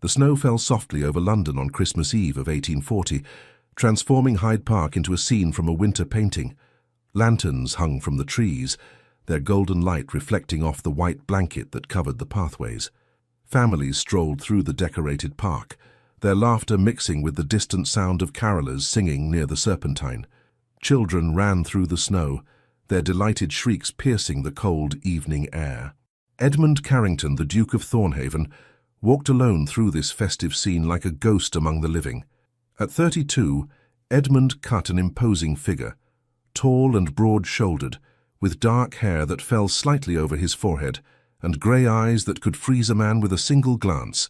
The snow fell softly over London on Christmas Eve of 1840, transforming Hyde Park into a scene from a winter painting. Lanterns hung from the trees, their golden light reflecting off the white blanket that covered the pathways. Families strolled through the decorated park, their laughter mixing with the distant sound of carolers singing near the Serpentine. Children ran through the snow, their delighted shrieks piercing the cold evening air. Edmund Carrington, the Duke of Thornhaven, walked alone through this festive scene like a ghost among the living. At 32, Edmund cut an imposing figure, tall and broad-shouldered, with dark hair that fell slightly over his forehead, and grey eyes that could freeze a man with a single glance.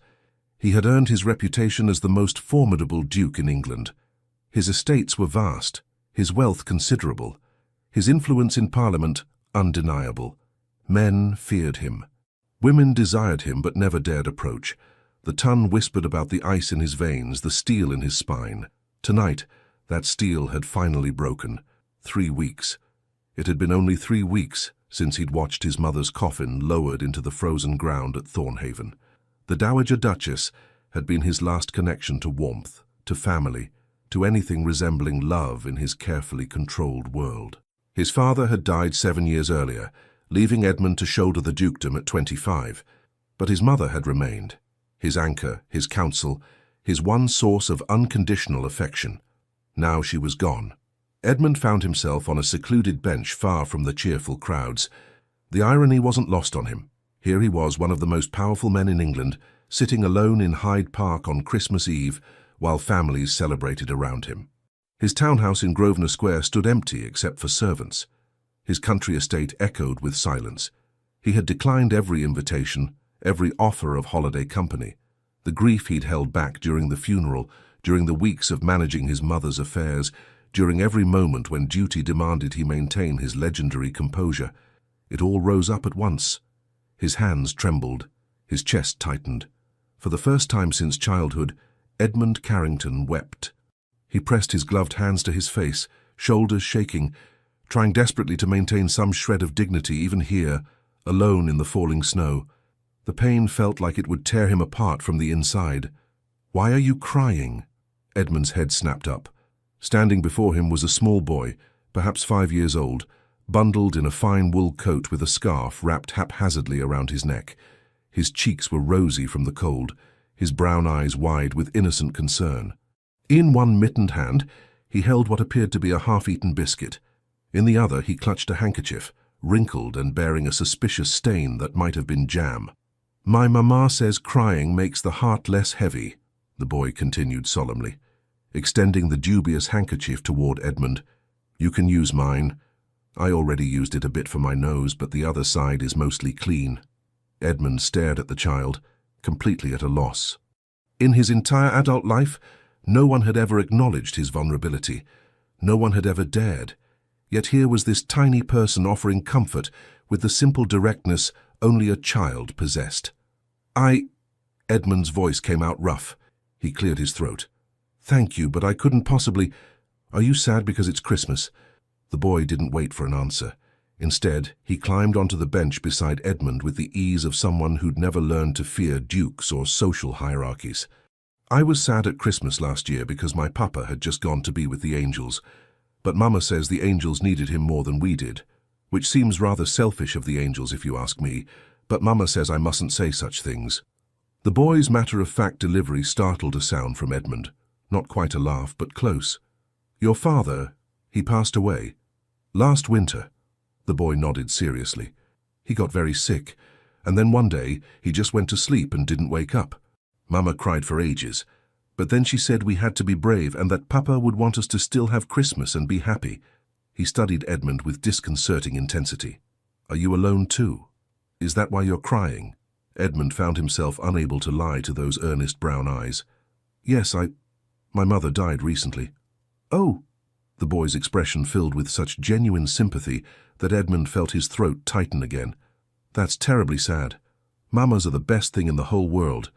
He had earned his reputation as the most formidable duke in England. His estates were vast, his wealth considerable, his influence in Parliament undeniable. Men feared him. Women desired him but never dared approach. The Tun whispered about the ice in his veins, the steel in his spine. Tonight, that steel had finally broken. 3 weeks. It had been only 3 weeks since he'd watched his mother's coffin lowered into the frozen ground at Thornhaven. The Dowager Duchess had been his last connection to warmth, to family, to anything resembling love in his carefully controlled world. His father had died 7 years earlier, leaving Edmund to shoulder the dukedom at 25. But his mother had remained, his anchor, his counsel, his one source of unconditional affection. Now she was gone. Edmund found himself on a secluded bench far from the cheerful crowds. The irony wasn't lost on him. Here he was, one of the most powerful men in England, sitting alone in Hyde Park on Christmas Eve while families celebrated around him. His townhouse in Grosvenor Square stood empty except for servants. His country estate echoed with silence. He had declined every invitation, every offer of holiday company. The grief he'd held back during the funeral, during the weeks of managing his mother's affairs, during every moment when duty demanded he maintain his legendary composure, it all rose up at once. His hands trembled, his chest tightened. For the first time since childhood, Edmund Carrington wept. He pressed his gloved hands to his face, shoulders shaking, trying desperately to maintain some shred of dignity even here, alone in the falling snow. The pain felt like it would tear him apart from the inside. "Why are you crying?" Edmund's head snapped up. Standing before him was a small boy, perhaps 5 years old, bundled in a fine wool coat with a scarf wrapped haphazardly around his neck. His cheeks were rosy from the cold, his brown eyes wide with innocent concern. In one mittened hand, he held what appeared to be a half-eaten biscuit. In the other, he clutched a handkerchief, wrinkled and bearing a suspicious stain that might have been jam. "My mamma says crying makes the heart less heavy," the boy continued solemnly, extending the dubious handkerchief toward Edmund. "You can use mine. I already used it a bit for my nose, but the other side is mostly clean." Edmund stared at the child, completely at a loss. In his entire adult life, no one had ever acknowledged his vulnerability. No one had ever dared. Yet here was this tiny person offering comfort with the simple directness only a child possessed. Edmund's voice came out rough. He cleared his throat. "Thank you, but I couldn't possibly—" "Are you sad because it's Christmas?" The boy didn't wait for an answer. Instead, he climbed onto the bench beside Edmund with the ease of someone who'd never learned to fear dukes or social hierarchies. "I was sad at Christmas last year because my papa had just gone to be with the angels. But Mama says the angels needed him more than we did, which seems rather selfish of the angels if you ask me, but Mama says I mustn't say such things." The boy's matter-of-fact delivery startled a sound from Edmund. Not quite a laugh, but close. "Your father, he passed away. Last winter." The boy nodded seriously. "He got very sick, and then one day he just went to sleep and didn't wake up. Mama cried for ages. But then she said we had to be brave and that Papa would want us to still have Christmas and be happy." He studied Edmund with disconcerting intensity. "Are you alone too? Is that why you're crying?" Edmund found himself unable to lie to those earnest brown eyes. "Yes, my mother died recently." "Oh!" The boy's expression filled with such genuine sympathy that Edmund felt his throat tighten again. "That's terribly sad. Mamas are the best thing in the whole world.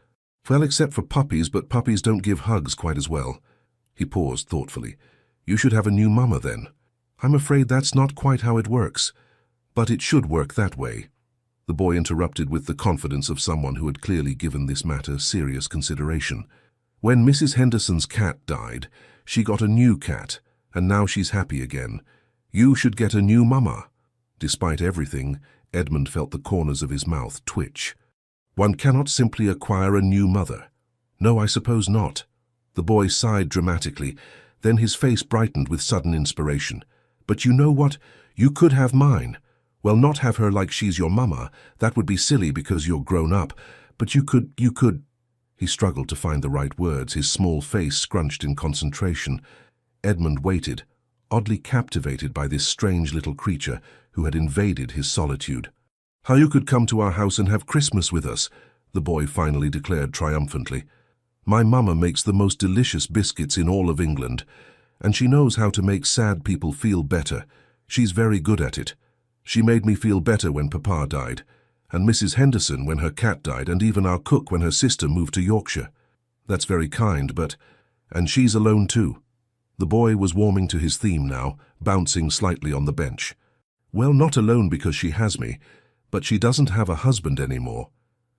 Well, except for puppies, but puppies don't give hugs quite as well." He paused thoughtfully. "You should have a new mama then." "I'm afraid that's not quite how it works, but it should work that way." the boy interrupted with the confidence of someone who had clearly given this matter serious consideration. When Mrs. Henderson's cat died, she got a new cat, and now she's happy again. You should get a new mama. Despite everything, Edmund felt the corners of his mouth twitch. One cannot simply acquire a new mother. No, I suppose not. The boy sighed dramatically, then his face brightened with sudden inspiration. But you know what? You could have mine. Well, not have her like she's your mama. That would be silly because you're grown up. But you could... He struggled to find the right words, his small face scrunched in concentration. Edmund waited, oddly captivated by this strange little creature who had invaded his solitude. How you could come to our house and have Christmas with us, the boy finally declared triumphantly. My mama makes the most delicious biscuits in all of England, and she knows how to make sad people feel better. She's very good at it. She made me feel better when Papa died, and Mrs. Henderson when her cat died, and even our cook when her sister moved to Yorkshire. That's very kind, but... And she's alone too. The boy was warming to his theme now, bouncing slightly on the bench. Well, not alone because she has me, but she doesn't have a husband anymore.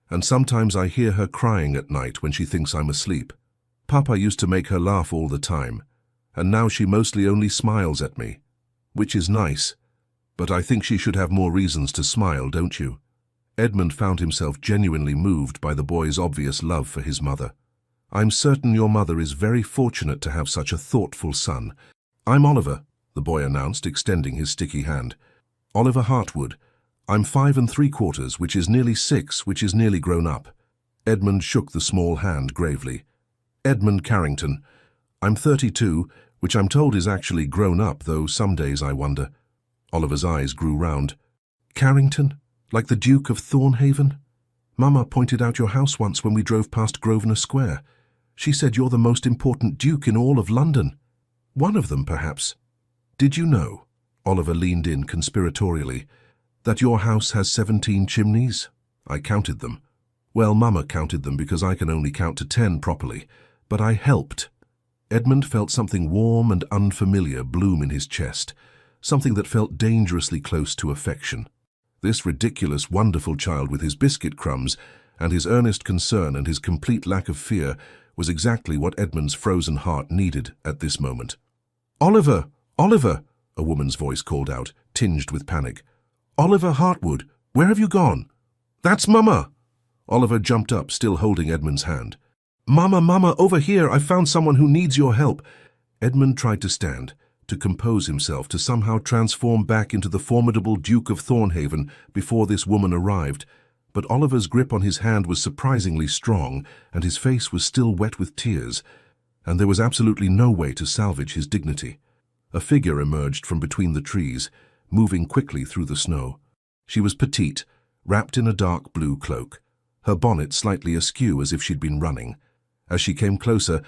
And sometimes I hear her crying at night when she thinks I'm asleep. Papa used to make her laugh all the time, and now she mostly only smiles at me, which is nice. But I think she should have more reasons to smile, don't you? Edmund found himself genuinely moved by the boy's obvious love for his mother. I'm certain your mother is very fortunate to have such a thoughtful son. I'm Oliver, the boy announced, extending his sticky hand. Oliver Hartwood. I'm 5 3/4, which is nearly 6, which is nearly grown up. Edmund shook the small hand gravely. Edmund Carrington. I'm 32, which I'm told is actually grown up, though some days I wonder. Oliver's eyes grew round. Carrington? Like the Duke of Thornhaven? Mama pointed out your house once when we drove past Grosvenor Square. She said you're the most important duke in all of London. One of them, perhaps. Did you know, Oliver leaned in conspiratorially, that your house has 17 chimneys? I counted them. Well, Mama counted them because I can only count to 10 properly, but I helped. Edmund felt something warm and unfamiliar bloom in his chest, something that felt dangerously close to affection. This ridiculous, wonderful child with his biscuit crumbs and his earnest concern and his complete lack of fear was exactly what Edmund's frozen heart needed at this moment. Oliver! Oliver! A woman's voice called out, tinged with panic. Oliver Hartwood, where have you gone? That's Mama! Oliver jumped up, still holding Edmund's hand. Mama, Mama, over here! I found someone who needs your help! Edmund tried to stand, to compose himself, to somehow transform back into the formidable Duke of Thornhaven before this woman arrived, but Oliver's grip on his hand was surprisingly strong, and his face was still wet with tears, and there was absolutely no way to salvage his dignity. A figure emerged from between the trees, moving quickly through the snow. She was petite, wrapped in a dark blue cloak, her bonnet slightly askew as if she'd been running. As she came closer,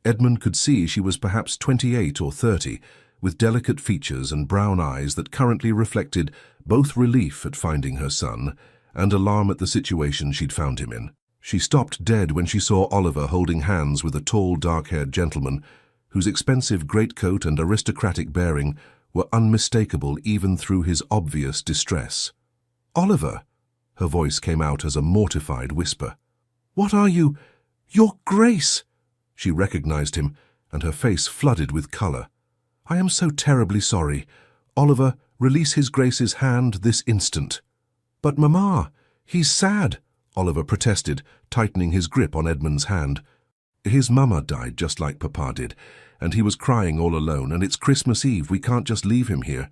Edmund could see she was perhaps 28 or 30, with delicate features and brown eyes that currently reflected both relief at finding her son and alarm at the situation she'd found him in. She stopped dead when she saw Oliver holding hands with a tall, dark-haired gentleman whose expensive greatcoat and aristocratic bearing were unmistakable even through his obvious distress. Oliver! Her voice came out as a mortified whisper. What are you? Your Grace! She recognized him, and her face flooded with color. I am so terribly sorry. Oliver, release His Grace's hand this instant. But, Mamma, he's sad, Oliver protested, tightening his grip on Edmund's hand. His mama died just like Papa did, and he was crying all alone, and it's Christmas Eve. We can't just leave him here.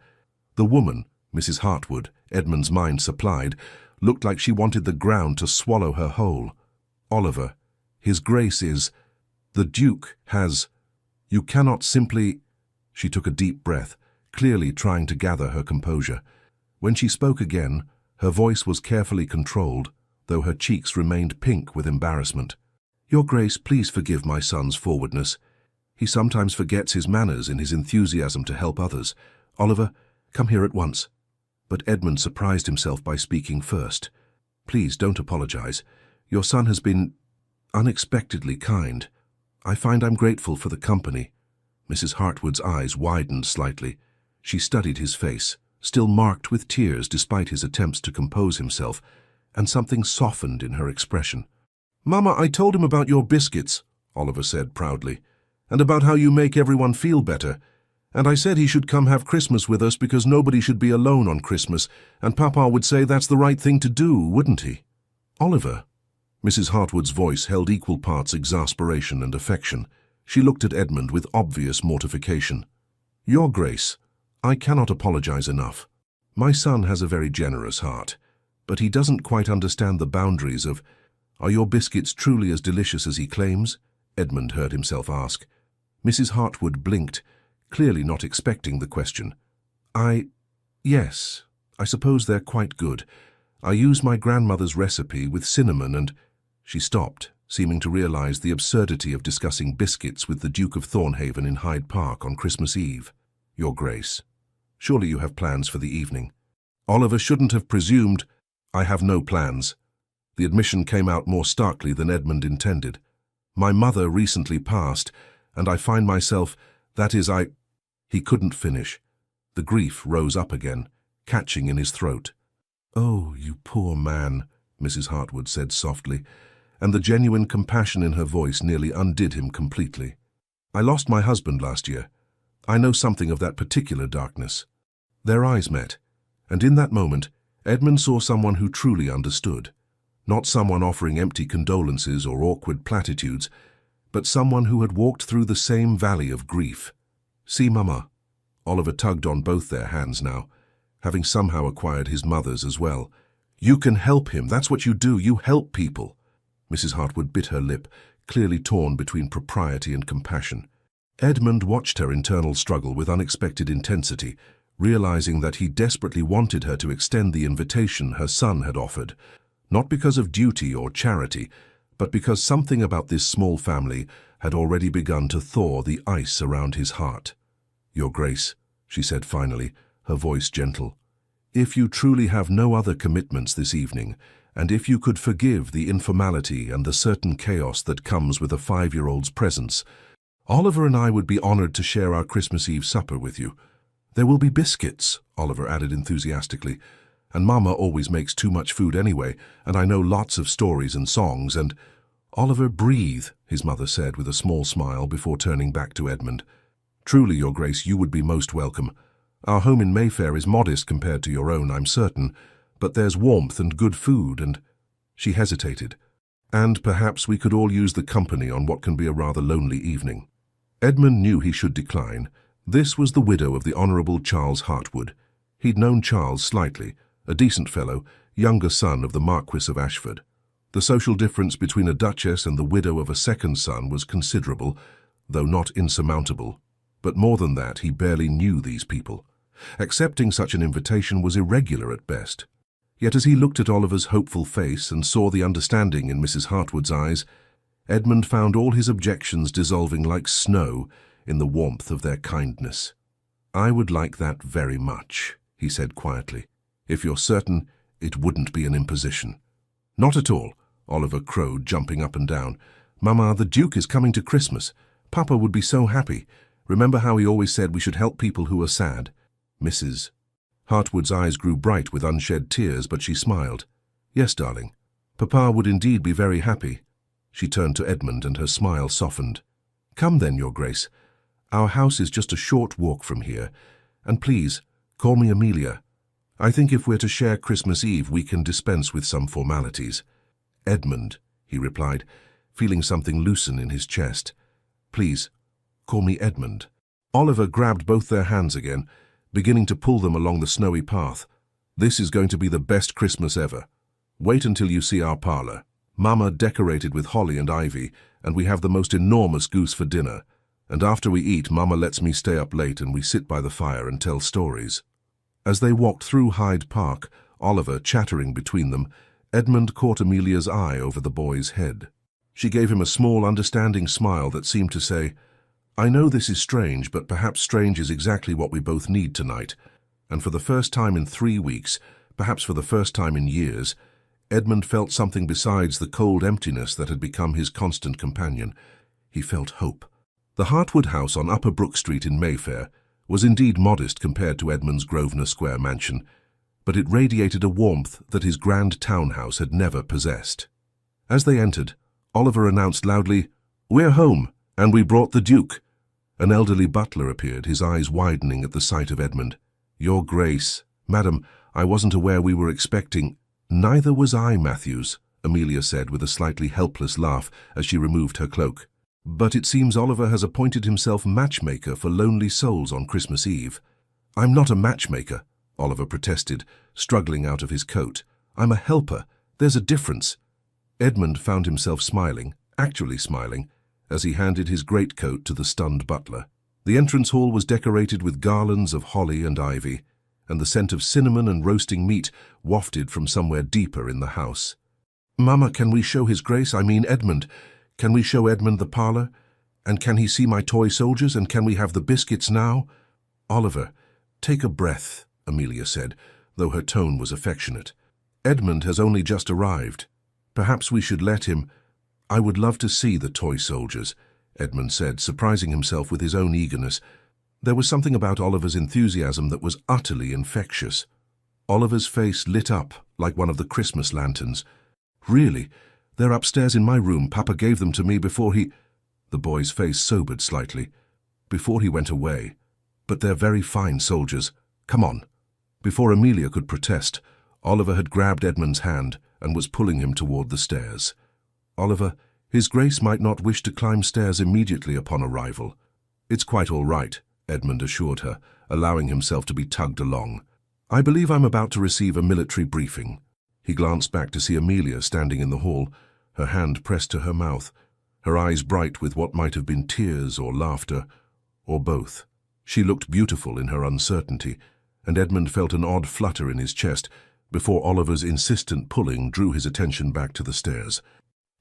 The woman, Mrs. Hartwood, Edmund's mind supplied, looked like she wanted the ground to swallow her whole. Oliver, His Grace is... The Duke has... You cannot simply... She took a deep breath, clearly trying to gather her composure. When she spoke again, her voice was carefully controlled, though her cheeks remained pink with embarrassment. Your Grace, please forgive my son's forwardness. He sometimes forgets his manners in his enthusiasm to help others. Oliver, come here at once. But Edmund surprised himself by speaking first. Please don't apologize. Your son has been unexpectedly kind. I find I'm grateful for the company. Mrs. Hartwood's eyes widened slightly. She studied his face, still marked with tears despite his attempts to compose himself, and something softened in her expression. "Mama, I told him about your biscuits," Oliver said proudly, "and about how you make everyone feel better. And I said he should come have Christmas with us because nobody should be alone on Christmas, and Papa would say that's the right thing to do, wouldn't he?" "Oliver." Mrs. Hartwood's voice held equal parts exasperation and affection. She looked at Edmund with obvious mortification. "Your Grace, I cannot apologize enough. My son has a very generous heart, but he doesn't quite understand the boundaries of— Are your biscuits truly as delicious as he claims?" Edmund heard himself ask. Mrs. Hartwood blinked, clearly not expecting the question. Yes, I suppose they're quite good. I use my grandmother's recipe with cinnamon and—" She stopped, seeming to realize the absurdity of discussing biscuits with the Duke of Thornhaven in Hyde Park on Christmas Eve. "Your Grace, surely you have plans for the evening." Oliver shouldn't have presumed— "I have no plans." The admission came out more starkly than Edmund intended. "My mother recently passed, and I find myself— He couldn't finish. The grief rose up again, catching in his throat. "Oh, you poor man," Mrs. Hartwood said softly, and the genuine compassion in her voice nearly undid him completely. "I lost my husband last year. I know something of that particular darkness." Their eyes met, and in that moment, Edmund saw someone who truly understood. Not someone offering empty condolences or awkward platitudes, but someone who had walked through the same valley of grief. "See, Mama." Oliver tugged on both their hands now, having somehow acquired his mother's as well. "You can help him, that's what you do, you help people." Mrs. Hartwood bit her lip, clearly torn between propriety and compassion. Edmund watched her internal struggle with unexpected intensity, realizing that he desperately wanted her to extend the invitation her son had offered, not because of duty or charity, but because something about this small family had already begun to thaw the ice around his heart. "Your Grace," she said finally, her voice gentle, "if you truly have no other commitments this evening, and if you could forgive the informality and the certain chaos that comes with a 5-year-old's presence, Oliver and I would be honored to share our Christmas Eve supper with you. There will be biscuits," Oliver added enthusiastically, "and Mama always makes too much food anyway, and I know lots of stories and songs, and—" "Oliver, breathe," his mother said with a small smile before turning back to Edmund. "Truly, Your Grace, you would be most welcome. Our home in Mayfair is modest compared to your own, I'm certain, but there's warmth and good food and—" She hesitated. "And perhaps we could all use the company on what can be a rather lonely evening." Edmund knew he should decline. This was the widow of the Honourable Charles Hartwood. He'd known Charles slightly, a decent fellow, younger son of the Marquis of Ashford. The social difference between a duchess and the widow of a second son was considerable, though not insurmountable. But more than that, he barely knew these people. Accepting such an invitation was irregular at best. Yet as he looked at Oliver's hopeful face and saw the understanding in Mrs. Hartwood's eyes, Edmund found all his objections dissolving like snow in the warmth of their kindness. "I would like that very much," he said quietly, "if you're certain it wouldn't be an imposition." "Not at all," Oliver crowed, jumping up and down. "Mama, the Duke is coming to Christmas. Papa would be so happy. Remember how he always said we should help people who are sad?" Mrs. Hartwood's eyes grew bright with unshed tears, but she smiled. "Yes, darling. Papa would indeed be very happy." She turned to Edmund and her smile softened. "Come then, Your Grace. Our house is just a short walk from here. And please, call me Amelia. I think if we're to share Christmas Eve, we can dispense with some formalities." "Edmund," he replied, feeling something loosen in his chest. "Please, call me Edmund." Oliver grabbed both their hands again, beginning to pull them along the snowy path. "This is going to be the best Christmas ever. Wait until you see our parlor. Mama decorated with holly and ivy, and we have the most enormous goose for dinner. And after we eat, Mama lets me stay up late and we sit by the fire and tell stories." As they walked through Hyde Park, Oliver chattering between them, Edmund caught Amelia's eye over the boy's head. She gave him a small, understanding smile that seemed to say, "I know this is strange, but perhaps strange is exactly what we both need tonight." And for the first time in 3 weeks, perhaps for the first time in years, Edmund felt something besides the cold emptiness that had become his constant companion. He felt hope. The Hartwood house on Upper Brook Street in Mayfair, was indeed modest compared to Edmund's Grosvenor Square mansion, but it radiated a warmth that his grand townhouse had never possessed. As they entered, Oliver announced loudly, "We're home, and we brought the Duke." An elderly butler appeared, his eyes widening at the sight of Edmund. "Your Grace, Madam, I wasn't aware we were expecting—" "Neither was I, Matthews," Amelia said with a slightly helpless laugh as she removed her cloak. "But it seems Oliver has appointed himself matchmaker for lonely souls on Christmas Eve." "I'm not a matchmaker," Oliver protested, struggling out of his coat. "I'm a helper. There's a difference." Edmund found himself smiling, actually smiling, as he handed his greatcoat to the stunned butler. The entrance hall was decorated with garlands of holly and ivy, and the scent of cinnamon and roasting meat wafted from somewhere deeper in the house. "Mama, can we show His Grace, I mean Edmund? Can we show Edmund the parlor? And can he see my toy soldiers, and can we have the biscuits now?" "Oliver, take a breath," Amelia said, though her tone was affectionate. "Edmund has only just arrived. Perhaps we should let him—" "I would love to see the toy soldiers," Edmund said, surprising himself with his own eagerness. There was something about Oliver's enthusiasm that was utterly infectious. Oliver's face lit up like one of the Christmas lanterns. "Really? They're upstairs in my room. Papa gave them to me before he—" The boy's face sobered slightly. "Before he went away. But they're very fine soldiers. Come on." Before Amelia could protest, Oliver had grabbed Edmund's hand and was pulling him toward the stairs. "Oliver, His Grace might not wish to climb stairs immediately upon arrival." "It's quite all right," Edmund assured her, allowing himself to be tugged along. "I believe I'm about to receive a military briefing." He glanced back to see Amelia standing in the hall, her hand pressed to her mouth, her eyes bright with what might have been tears or laughter, or both. She looked beautiful in her uncertainty, and Edmund felt an odd flutter in his chest before Oliver's insistent pulling drew his attention back to the stairs.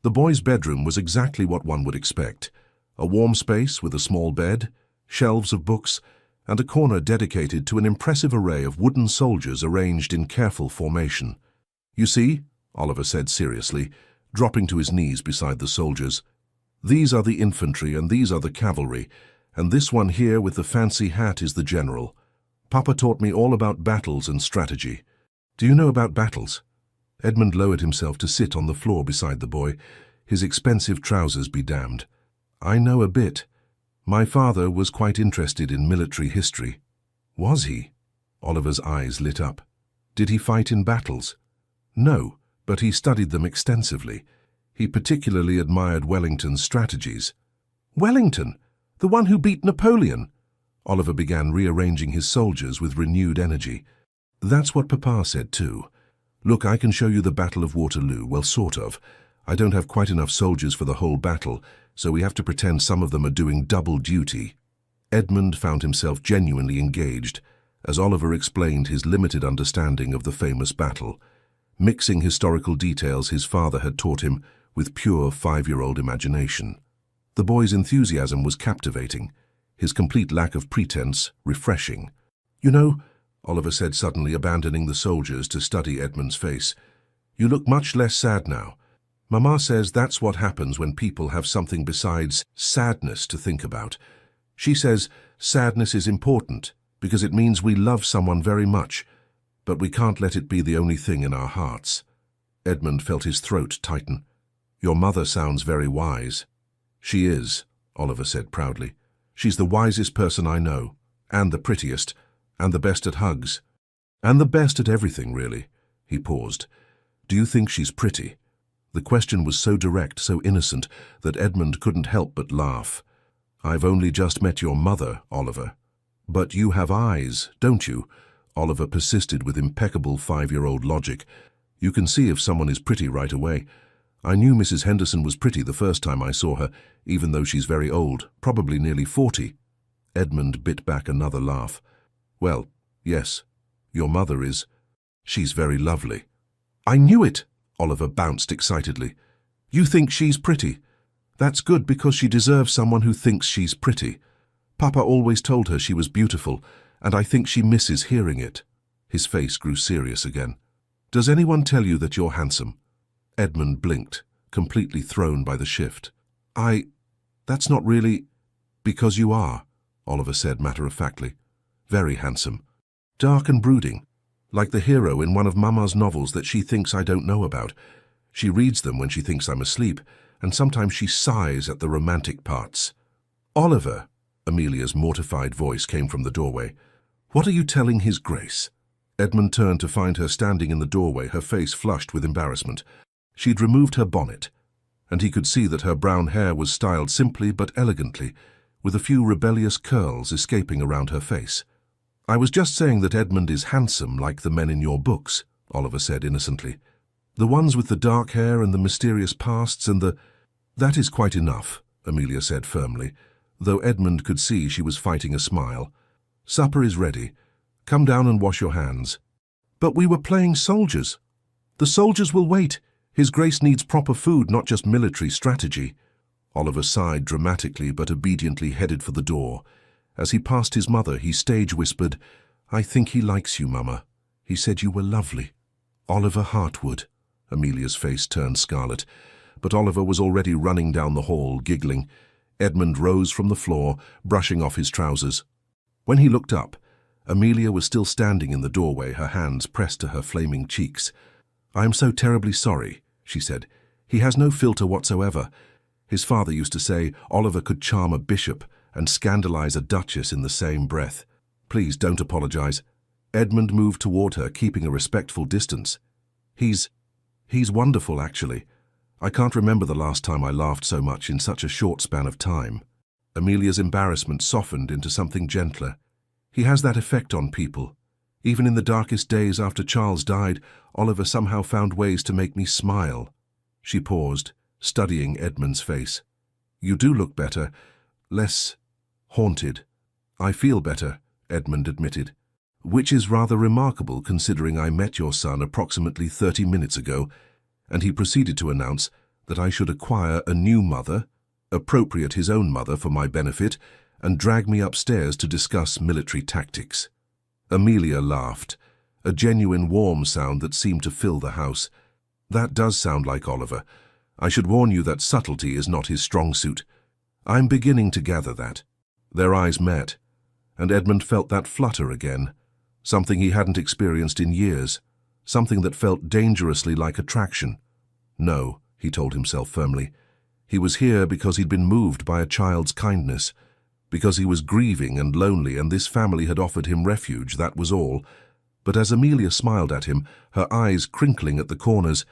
The boy's bedroom was exactly what one would expect. A warm space with a small bed, shelves of books, and a corner dedicated to an impressive array of wooden soldiers arranged in careful formation. "You see," Oliver said seriously, dropping to his knees beside the soldiers, "these are the infantry and these are the cavalry, and this one here with the fancy hat is the general. Papa taught me all about battles and strategy. Do you know about battles?" Edmund lowered himself to sit on the floor beside the boy, his expensive trousers be damned. "I know a bit. My father was quite interested in military history." "Was he?" Oliver's eyes lit up. "Did he fight in battles?" "No, but he studied them extensively. He particularly admired Wellington's strategies." "Wellington? The one who beat Napoleon?" Oliver began rearranging his soldiers with renewed energy. "That's what Papa said too. Look, I can show you the Battle of Waterloo, well, sort of. I don't have quite enough soldiers for the whole battle, so we have to pretend some of them are doing double duty." Edmund found himself genuinely engaged as Oliver explained his limited understanding of the famous battle, mixing historical details his father had taught him with pure 5-year-old imagination. The boy's enthusiasm was captivating, his complete lack of pretense refreshing. "You know," Oliver said suddenly, abandoning the soldiers to study Edmund's face, "you look much less sad now. Mama says that's what happens when people have something besides sadness to think about. She says sadness is important because it means we love someone very much, but we can't let it be the only thing in our hearts." Edmund felt his throat tighten. "Your mother sounds very wise." "She is," Oliver said proudly. "She's the wisest person I know, and the prettiest, and the best at hugs, and the best at everything, really." He paused. "Do you think she's pretty?" The question was so direct, so innocent, that Edmund couldn't help but laugh. "I've only just met your mother, Oliver." "But you have eyes, don't you?" Oliver persisted with impeccable 5-year-old logic. "You can see if someone is pretty right away. I knew Mrs. Henderson was pretty the first time I saw her, even though she's very old, probably nearly 40. Edmund bit back another laugh. "Well, yes, your mother is. She's very lovely." "I knew it!" Oliver bounced excitedly. "You think she's pretty? That's good because she deserves someone who thinks she's pretty. Papa always told her she was beautiful, and I think she misses hearing it." His face grew serious again. "Does anyone tell you that you're handsome?" Edmund blinked, completely thrown by the shift. That's not really—" "Because you are," Oliver said matter-of-factly. very handsome. Dark and brooding, like the hero in one of Mama's novels that she thinks I don't know about. She reads them when she thinks I'm asleep, and sometimes she sighs at the romantic parts. Oliver, Amelia's mortified voice came from the doorway. What are you telling His Grace? Edmund turned to find her standing in the doorway, her face flushed with embarrassment. She'd removed her bonnet, and he could see that her brown hair was styled simply but elegantly, with a few rebellious curls escaping around her face. I was just saying that Edmund is handsome like the men in your books, Oliver said innocently. The ones with the dark hair and the mysterious pasts and the... That is quite enough, Amelia said firmly, though Edmund could see she was fighting a smile. Supper is ready. Come down and wash your hands. But we were playing soldiers. The soldiers will wait. His Grace needs proper food, not just military strategy. Oliver sighed dramatically but obediently headed for the door. As he passed his mother, he stage-whispered, I think he likes you, Mama. He said you were lovely. Oliver Hartwood. Amelia's face turned scarlet, but Oliver was already running down the hall, giggling. Edmund rose from the floor, brushing off his trousers. When he looked up, Amelia was still standing in the doorway, her hands pressed to her flaming cheeks. I am so terribly sorry, she said. He has no filter whatsoever. His father used to say Oliver could charm a bishop and scandalize a duchess in the same breath. Please don't apologize. Edmund moved toward her, keeping a respectful distance. He's wonderful, actually. I can't remember the last time I laughed so much in such a short span of time. Amelia's embarrassment softened into something gentler. He has that effect on people. Even in the darkest days after Charles died, Oliver somehow found ways to make me smile. She paused, studying Edmund's face. You do look better. Less haunted. I feel better, Edmund admitted. Which is rather remarkable considering I met your son approximately 30 minutes ago, and he proceeded to announce that I should acquire a new mother, appropriate his own mother for my benefit, and drag me upstairs to discuss military tactics. Amelia laughed, a genuine warm sound that seemed to fill the house. That does sound like Oliver. I should warn you that subtlety is not his strong suit. I'm beginning to gather that. Their eyes met, and Edmund felt that flutter again, something he hadn't experienced in years, something that felt dangerously like attraction. No, he told himself firmly. He was here because he'd been moved by a child's kindness, because he was grieving and lonely and this family had offered him refuge, that was all. But as Amelia smiled at him, her eyes crinkling at the corners,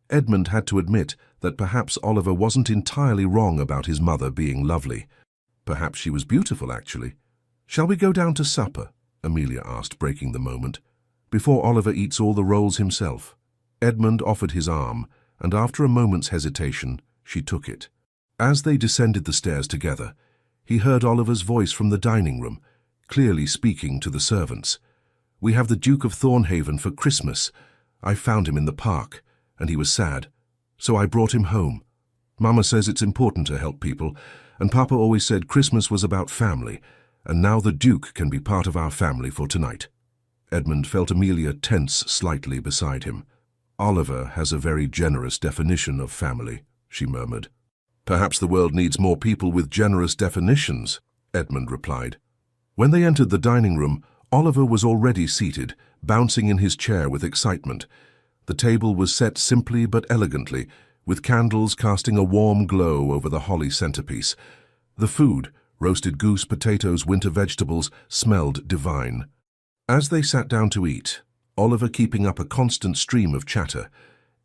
Edmund had to admit that perhaps Oliver wasn't entirely wrong about his mother being lovely. Perhaps she was beautiful, actually. Shall we go down to supper? Amelia asked, breaking the moment. Before Oliver eats all the rolls himself. Edmund offered his arm, and after a moment's hesitation, she took it. As they descended the stairs together, he heard Oliver's voice from the dining room, clearly speaking to the servants. We have the Duke of Thornhaven for Christmas. I found him in the park, and he was sad, so I brought him home. Mama says it's important to help people, and Papa always said Christmas was about family, and now the Duke can be part of our family for tonight. Edmund felt Amelia tense slightly beside him. Oliver has a very generous definition of family, she murmured. Perhaps the world needs more people with generous definitions, Edmund replied. When they entered the dining room, Oliver was already seated, bouncing in his chair with excitement. The table was set simply but elegantly, with candles casting a warm glow over the holly centerpiece. The food, roasted goose, potatoes, winter vegetables, smelled divine. As they sat down to eat, Oliver keeping up a constant stream of chatter,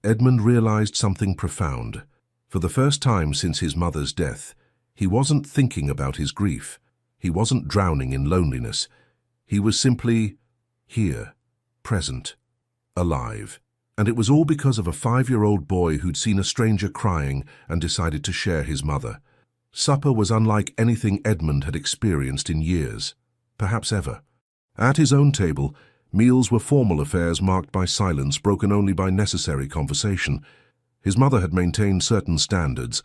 Edmund realized something profound. For the first time since his mother's death, he wasn't thinking about his grief. He wasn't drowning in loneliness. He was simply here, present, alive. And it was all because of a 5-year-old boy who'd seen a stranger crying and decided to share his mother. Supper was unlike anything Edmund had experienced in years, perhaps ever. At his own table, meals were formal affairs marked by silence, broken only by necessary conversation. His mother had maintained certain standards,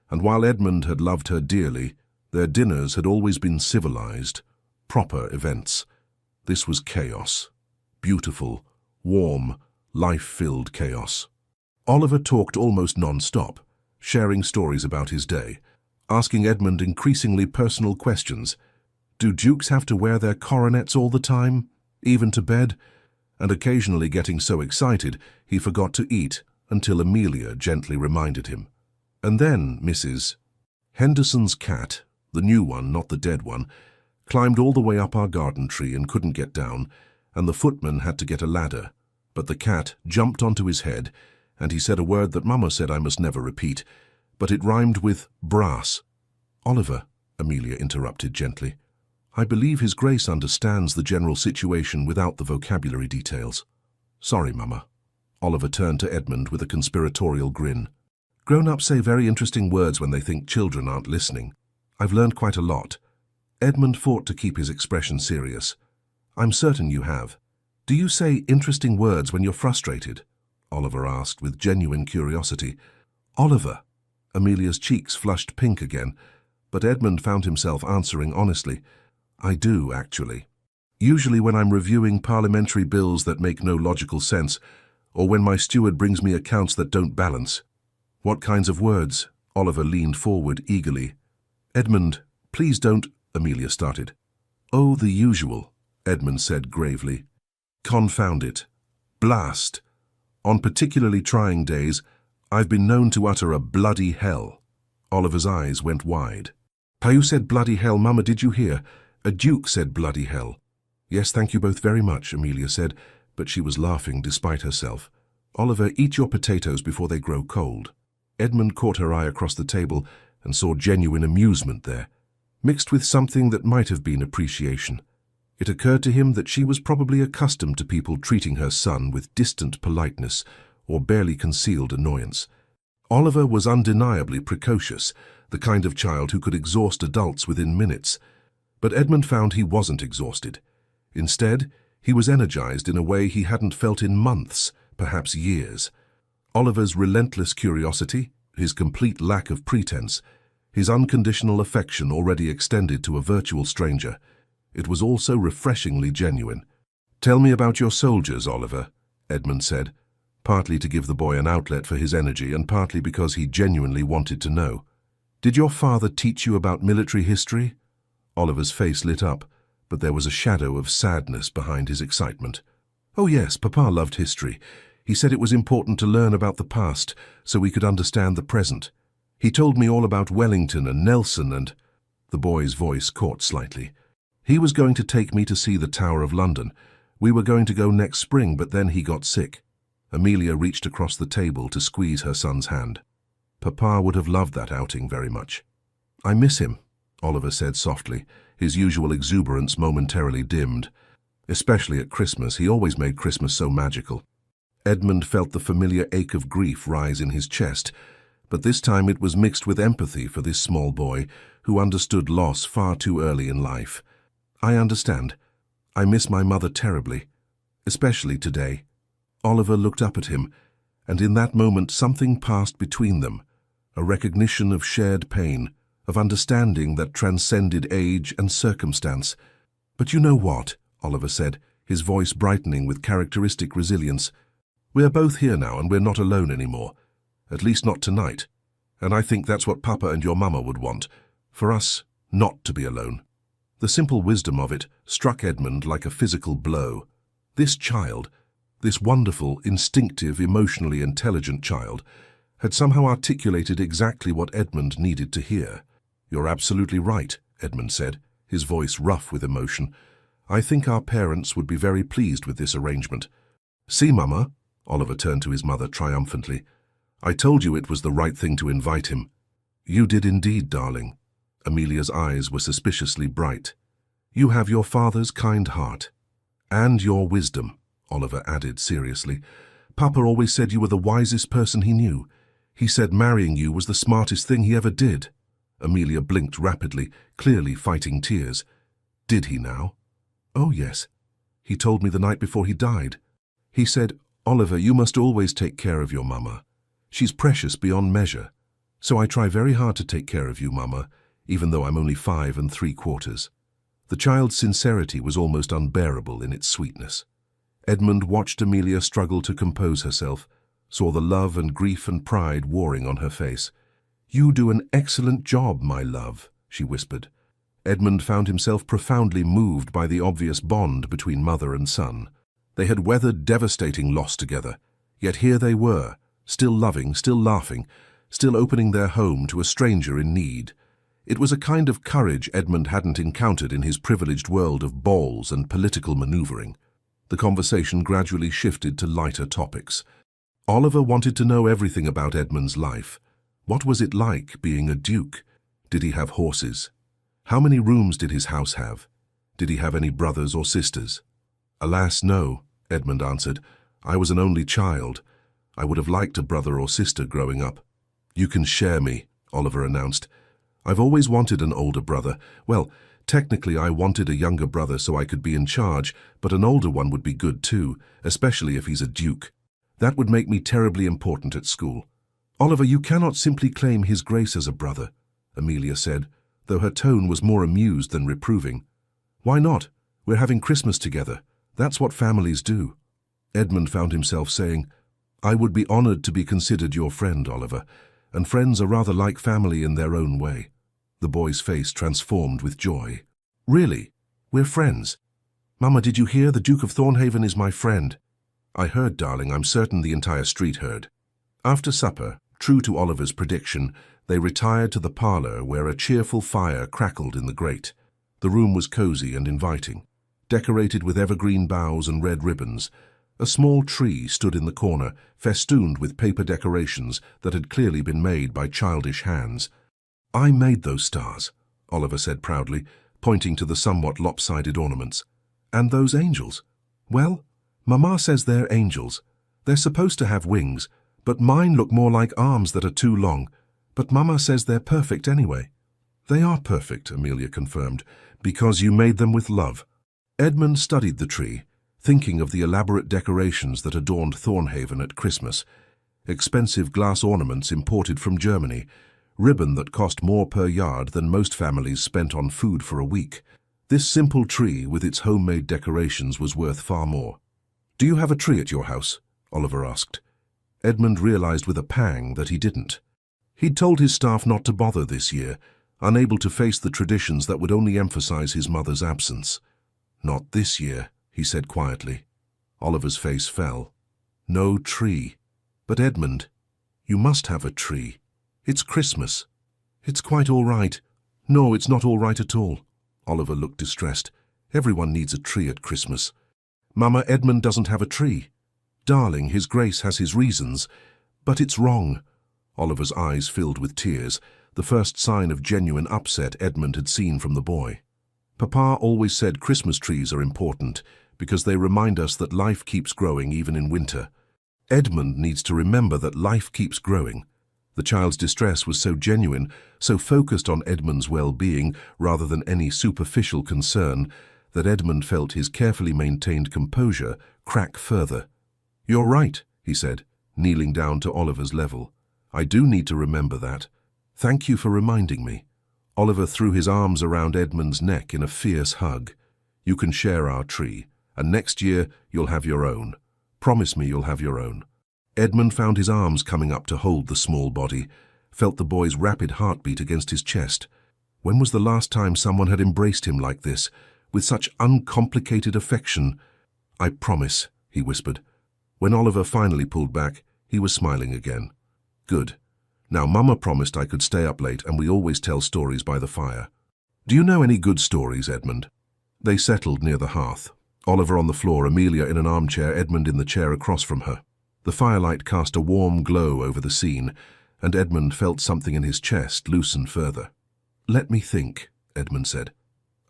and while Edmund had loved her dearly, their dinners had always been civilized, proper events. This was chaos. Beautiful, warm, life-filled chaos. Oliver talked almost non-stop, sharing stories about his day, asking Edmund increasingly personal questions. Do dukes have to wear their coronets all the time, even to bed? And occasionally getting so excited, he forgot to eat until Amelia gently reminded him. And then Mrs. Henderson's cat, the new one, not the dead one, climbed all the way up our garden tree and couldn't get down, and the footman had to get a ladder. But the cat jumped onto his head, and he said a word that Mama said I must never repeat, but it rhymed with brass. Oliver, Amelia interrupted gently. I believe His Grace understands the general situation without the vocabulary details. Sorry, Mama. Oliver turned to Edmund with a conspiratorial grin. Grown-ups say very interesting words when they think children aren't listening. I've learned quite a lot. Edmund fought to keep his expression serious. I'm certain you have. Do you say interesting words when you're frustrated? Oliver asked with genuine curiosity. Oliver. Amelia's cheeks flushed pink again, but Edmund found himself answering honestly. I do, actually. Usually when I'm reviewing parliamentary bills that make no logical sense, or when my steward brings me accounts that don't balance. What kinds of words? Oliver leaned forward eagerly. Edmund, please don't, Amelia started. Oh, the usual, Edmund said gravely. Confound it. Blast. On particularly trying days, I've been known to utter a bloody hell. Oliver's eyes went wide. Caillou said bloody hell, Mama, did you hear? A duke said bloody hell. Yes, thank you both very much, Amelia said, but she was laughing despite herself. Oliver, eat your potatoes before they grow cold. Edmund caught her eye across the table and saw genuine amusement there, mixed with something that might have been appreciation. It occurred to him that she was probably accustomed to people treating her son with distant politeness or barely concealed annoyance. Oliver was undeniably precocious, the kind of child who could exhaust adults within minutes. But Edmund found he wasn't exhausted. Instead, he was energized in a way he hadn't felt in months, perhaps years. Oliver's relentless curiosity, his complete lack of pretense, his unconditional affection already extended to a virtual stranger. It was also refreshingly genuine. Tell me about your soldiers, Oliver, Edmund said, partly to give the boy an outlet for his energy and partly because he genuinely wanted to know. Did your father teach you about military history? Oliver's face lit up, but there was a shadow of sadness behind his excitement. Oh yes, Papa loved history. He said it was important to learn about the past so we could understand the present. He told me all about Wellington and Nelson and... The boy's voice caught slightly. He was going to take me to see the Tower of London. We were going to go next spring, but then he got sick. Amelia reached across the table to squeeze her son's hand. Papa would have loved that outing very much. I miss him, Oliver said softly, his usual exuberance momentarily dimmed. Especially at Christmas, he always made Christmas so magical. Edmund felt the familiar ache of grief rise in his chest, but this time it was mixed with empathy for this small boy who understood loss far too early in life. I understand. I miss my mother terribly, especially today. Oliver looked up at him, and in that moment something passed between them, a recognition of shared pain, of understanding that transcended age and circumstance. But you know what, Oliver said, his voice brightening with characteristic resilience. We're both here now and we're not alone anymore. At least not tonight. And I think that's what Papa and your Mama would want, for us not to be alone. The simple wisdom of it struck Edmund like a physical blow. This child, this wonderful, instinctive, emotionally intelligent child, had somehow articulated exactly what Edmund needed to hear. You're absolutely right, Edmund said, his voice rough with emotion. I think our parents would be very pleased with this arrangement. See, Mama, Oliver turned to his mother triumphantly. I told you it was the right thing to invite him. You did indeed, darling. Amelia's eyes were suspiciously bright. You have your father's kind heart. And your wisdom, Oliver added seriously. Papa always said you were the wisest person he knew. He said marrying you was the smartest thing he ever did. Amelia blinked rapidly, clearly fighting tears. Did he now? Oh, yes. He told me the night before he died. He said, Oliver, you must always take care of your Mama. She's precious beyond measure. So I try very hard to take care of you, Mama, even though I'm only 5 3/4. The child's sincerity was almost unbearable in its sweetness. Edmund watched Amelia struggle to compose herself, saw the love and grief and pride warring on her face. You do an excellent job, my love, she whispered. Edmund found himself profoundly moved by the obvious bond between mother and son. They had weathered devastating loss together, yet here they were, still loving, still laughing, still opening their home to a stranger in need. It was a kind of courage Edmund hadn't encountered in his privileged world of balls and political maneuvering. The conversation gradually shifted to lighter topics. Oliver wanted to know everything about Edmund's life. What was it like being a duke? Did he have horses? How many rooms did his house have? Did he have any brothers or sisters? Alas, no, Edmund answered. I was an only child. I would have liked a brother or sister growing up. You can share me, Oliver announced. I've always wanted an older brother. Well, technically I wanted a younger brother so I could be in charge, but an older one would be good too, especially if he's a duke. That would make me terribly important at school. Oliver, you cannot simply claim his grace as a brother, Amelia said, though her tone was more amused than reproving. Why not? We're having Christmas together. That's what families do. Edmund found himself saying, I would be honored to be considered your friend, Oliver, and friends are rather like family in their own way. The boy's face transformed with joy. Really? We're friends? Mama, did you hear? The Duke of Thornhaven is my friend. I heard, darling. I'm certain the entire street heard. After supper, true to Oliver's prediction, they retired to the parlor where a cheerful fire crackled in the grate. The room was cozy and inviting, decorated with evergreen boughs and red ribbons. A small tree stood in the corner, festooned with paper decorations that had clearly been made by childish hands. I made those stars, Oliver said proudly, pointing to the somewhat lopsided ornaments. And those angels? Well, Mama says they're angels. They're supposed to have wings, but mine look more like arms that are too long. But Mama says they're perfect anyway. They are perfect, Amelia confirmed, because you made them with love. Edmund studied the tree, thinking of the elaborate decorations that adorned Thornhaven at Christmas. Expensive glass ornaments imported from Germany, ribbon that cost more per yard than most families spent on food for a week. This simple tree with its homemade decorations was worth far more. Do you have a tree at your house? Oliver asked. Edmund realized with a pang that he didn't. He'd told his staff not to bother this year, unable to face the traditions that would only emphasize his mother's absence. Not this year, he said quietly. Oliver's face fell. No tree. But Edmund, you must have a tree. It's Christmas. It's quite all right. No, it's not all right at all. Oliver looked distressed. Everyone needs a tree at Christmas. Mama, Edmund doesn't have a tree. Darling, His Grace has his reasons, but it's wrong. Oliver's eyes filled with tears, the first sign of genuine upset Edmund had seen from the boy. Papa always said Christmas trees are important because they remind us that life keeps growing even in winter. Edmund needs to remember that life keeps growing. The child's distress was so genuine, so focused on Edmund's well-being rather than any superficial concern, that Edmund felt his carefully maintained composure crack further. You're right, he said, kneeling down to Oliver's level. I do need to remember that. Thank you for reminding me. Oliver threw his arms around Edmund's neck in a fierce hug. You can share our tree, and next year you'll have your own. Promise me you'll have your own. Edmund found his arms coming up to hold the small body, felt the boy's rapid heartbeat against his chest. When was the last time someone had embraced him like this, with such uncomplicated affection? I promise, he whispered. When Oliver finally pulled back, he was smiling again. Good. Now, Mama promised I could stay up late, and we always tell stories by the fire. Do you know any good stories, Edmund? They settled near the hearth. Oliver on the floor, Amelia in an armchair, Edmund in the chair across from her. The firelight cast a warm glow over the scene, and Edmund felt something in his chest loosen further. Let me think, Edmund said.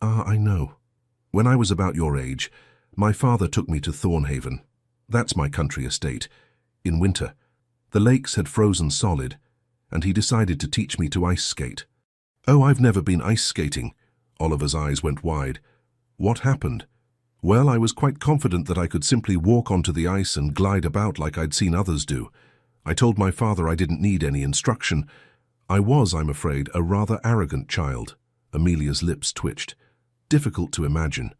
I know. When I was about your age, my father took me to Thornhaven. That's my country estate. In winter, the lakes had frozen solid, and he decided to teach me to ice skate. Oh, I've never been ice skating. Oliver's eyes went wide. What happened? Well, I was quite confident that I could simply walk onto the ice and glide about like I'd seen others do. I told my father I didn't need any instruction. I was, I'm afraid, a rather arrogant child. Amelia's lips twitched. Difficult to imagine.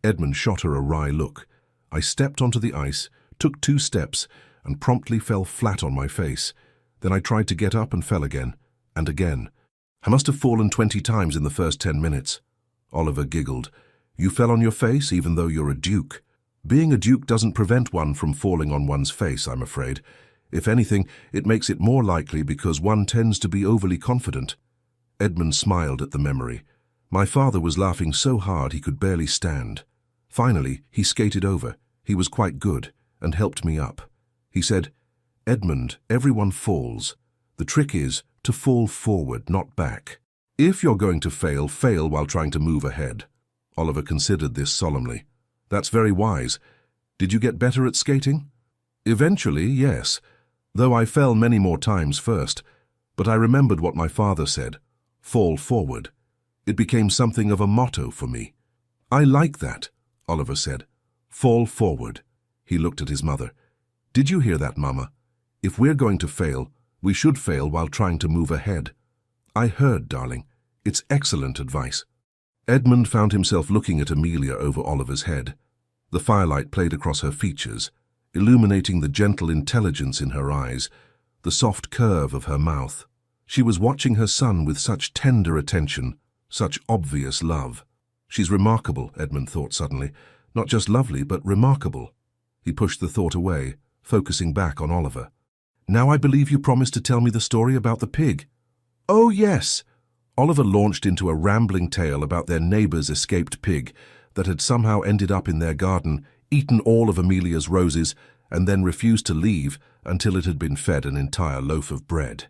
Edmund shot her a wry look. I stepped onto the ice, took 2 steps, and promptly fell flat on my face. Then I tried to get up and fell again, and again. I must have fallen 20 times in the first 10 minutes. Oliver giggled. "You fell on your face even though you're a duke. Being a duke doesn't prevent one from falling on one's face, I'm afraid. If anything, it makes it more likely because one tends to be overly confident." Edmund smiled at the memory. "My father was laughing so hard he could barely stand. Finally, he skated over. He was quite good and helped me up. He said, 'Edmund, everyone falls. The trick is to fall forward, not back. If you're going to fail, fail while trying to move ahead.'" Oliver considered this solemnly. "That's very wise. Did you get better at skating?" "Eventually, yes, though I fell many more times first. But I remembered what my father said, 'Fall forward.' It became something of a motto for me." "I like that," Oliver said. "Fall forward." He looked at his mother. "Did you hear that, Mama? If we're going to fail, we should fail while trying to move ahead." "I heard, darling. It's excellent advice." Edmund found himself looking at Amelia over Oliver's head. The firelight played across her features, illuminating the gentle intelligence in her eyes, the soft curve of her mouth. She was watching her son with such tender attention, such obvious love. "She's remarkable," Edmund thought suddenly. "Not just lovely, but remarkable." He pushed the thought away, focusing back on Oliver. "Now I believe you promised to tell me the story about the pig." "Oh, yes." Oliver launched into a rambling tale about their neighbor's escaped pig that had somehow ended up in their garden, eaten all of Amelia's roses, and then refused to leave until it had been fed an entire loaf of bread.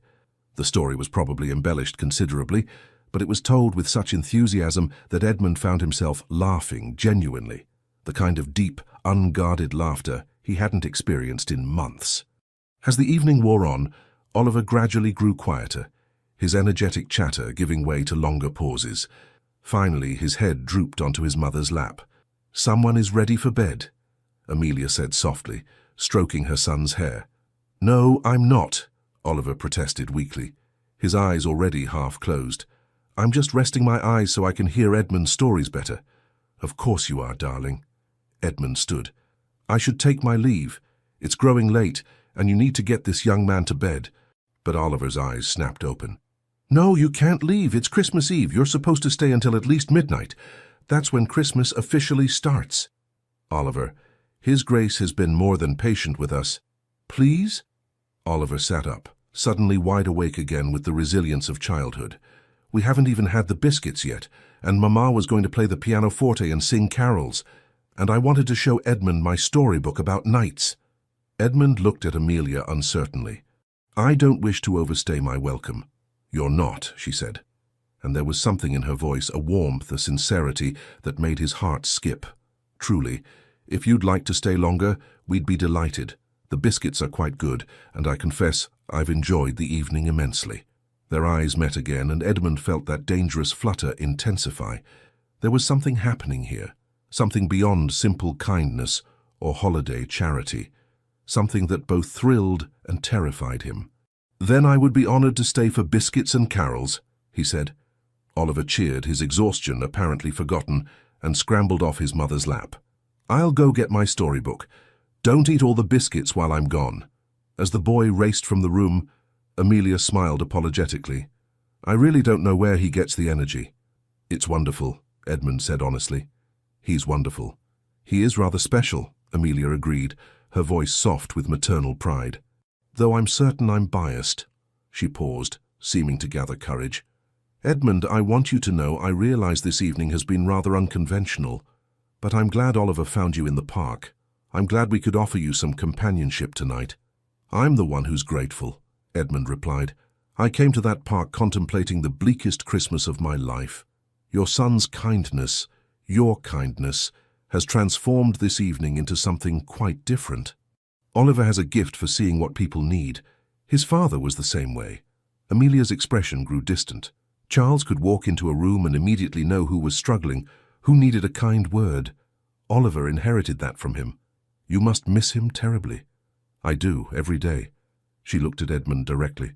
The story was probably embellished considerably, but it was told with such enthusiasm that Edmund found himself laughing genuinely, the kind of deep, unguarded laughter he hadn't experienced in months. As the evening wore on, Oliver gradually grew quieter, his energetic chatter giving way to longer pauses. Finally, his head drooped onto his mother's lap. "Someone is ready for bed," Amelia said softly, stroking her son's hair. "No, I'm not," Oliver protested weakly, his eyes already half closed. "I'm just resting my eyes so I can hear Edmund's stories better." "Of course you are, darling." Edmund stood. "I should take my leave. It's growing late, and you need to get this young man to bed." But Oliver's eyes snapped open. "No, you can't leave. It's Christmas Eve. You're supposed to stay until at least midnight. That's when Christmas officially starts." "Oliver, His Grace has been more than patient with us." "Please?" Oliver sat up, suddenly wide awake again with the resilience of childhood. "We haven't even had the biscuits yet, and Mama was going to play the pianoforte and sing carols, and I wanted to show Edmund my storybook about knights." Edmund looked at Amelia uncertainly. "I don't wish to overstay my welcome." "You're not," she said, and there was something in her voice, a warmth, a sincerity that made his heart skip. "Truly, if you'd like to stay longer, we'd be delighted. The biscuits are quite good, and I confess I've enjoyed the evening immensely." Their eyes met again, and Edmund felt that dangerous flutter intensify. There was something happening here, something beyond simple kindness or holiday charity, something that both thrilled and terrified him. "Then I would be honored to stay for biscuits and carols," he said. Oliver cheered, his exhaustion apparently forgotten, and scrambled off his mother's lap. "I'll go get my storybook. Don't eat all the biscuits while I'm gone." As the boy raced from the room, Amelia smiled apologetically. "I really don't know where he gets the energy." "It's wonderful," Edmund said honestly. "He's wonderful." "He is rather special," Amelia agreed, her voice soft with maternal pride. "Though I'm certain I'm biased." She paused, seeming to gather courage. "Edmund, I want you to know I realize this evening has been rather unconventional, but I'm glad Oliver found you in the park. I'm glad we could offer you some companionship tonight." "I'm the one who's grateful," Edmund replied. "I came to that park contemplating the bleakest Christmas of my life. Your son's kindness, your kindness, has transformed this evening into something quite different. Oliver has a gift for seeing what people need. His father was the same way." Amelia's expression grew distant. Charles could walk into a room and immediately know who was struggling, who needed a kind word. Oliver inherited that from him. "You must miss him terribly." "I do, every day." She looked at Edmund directly.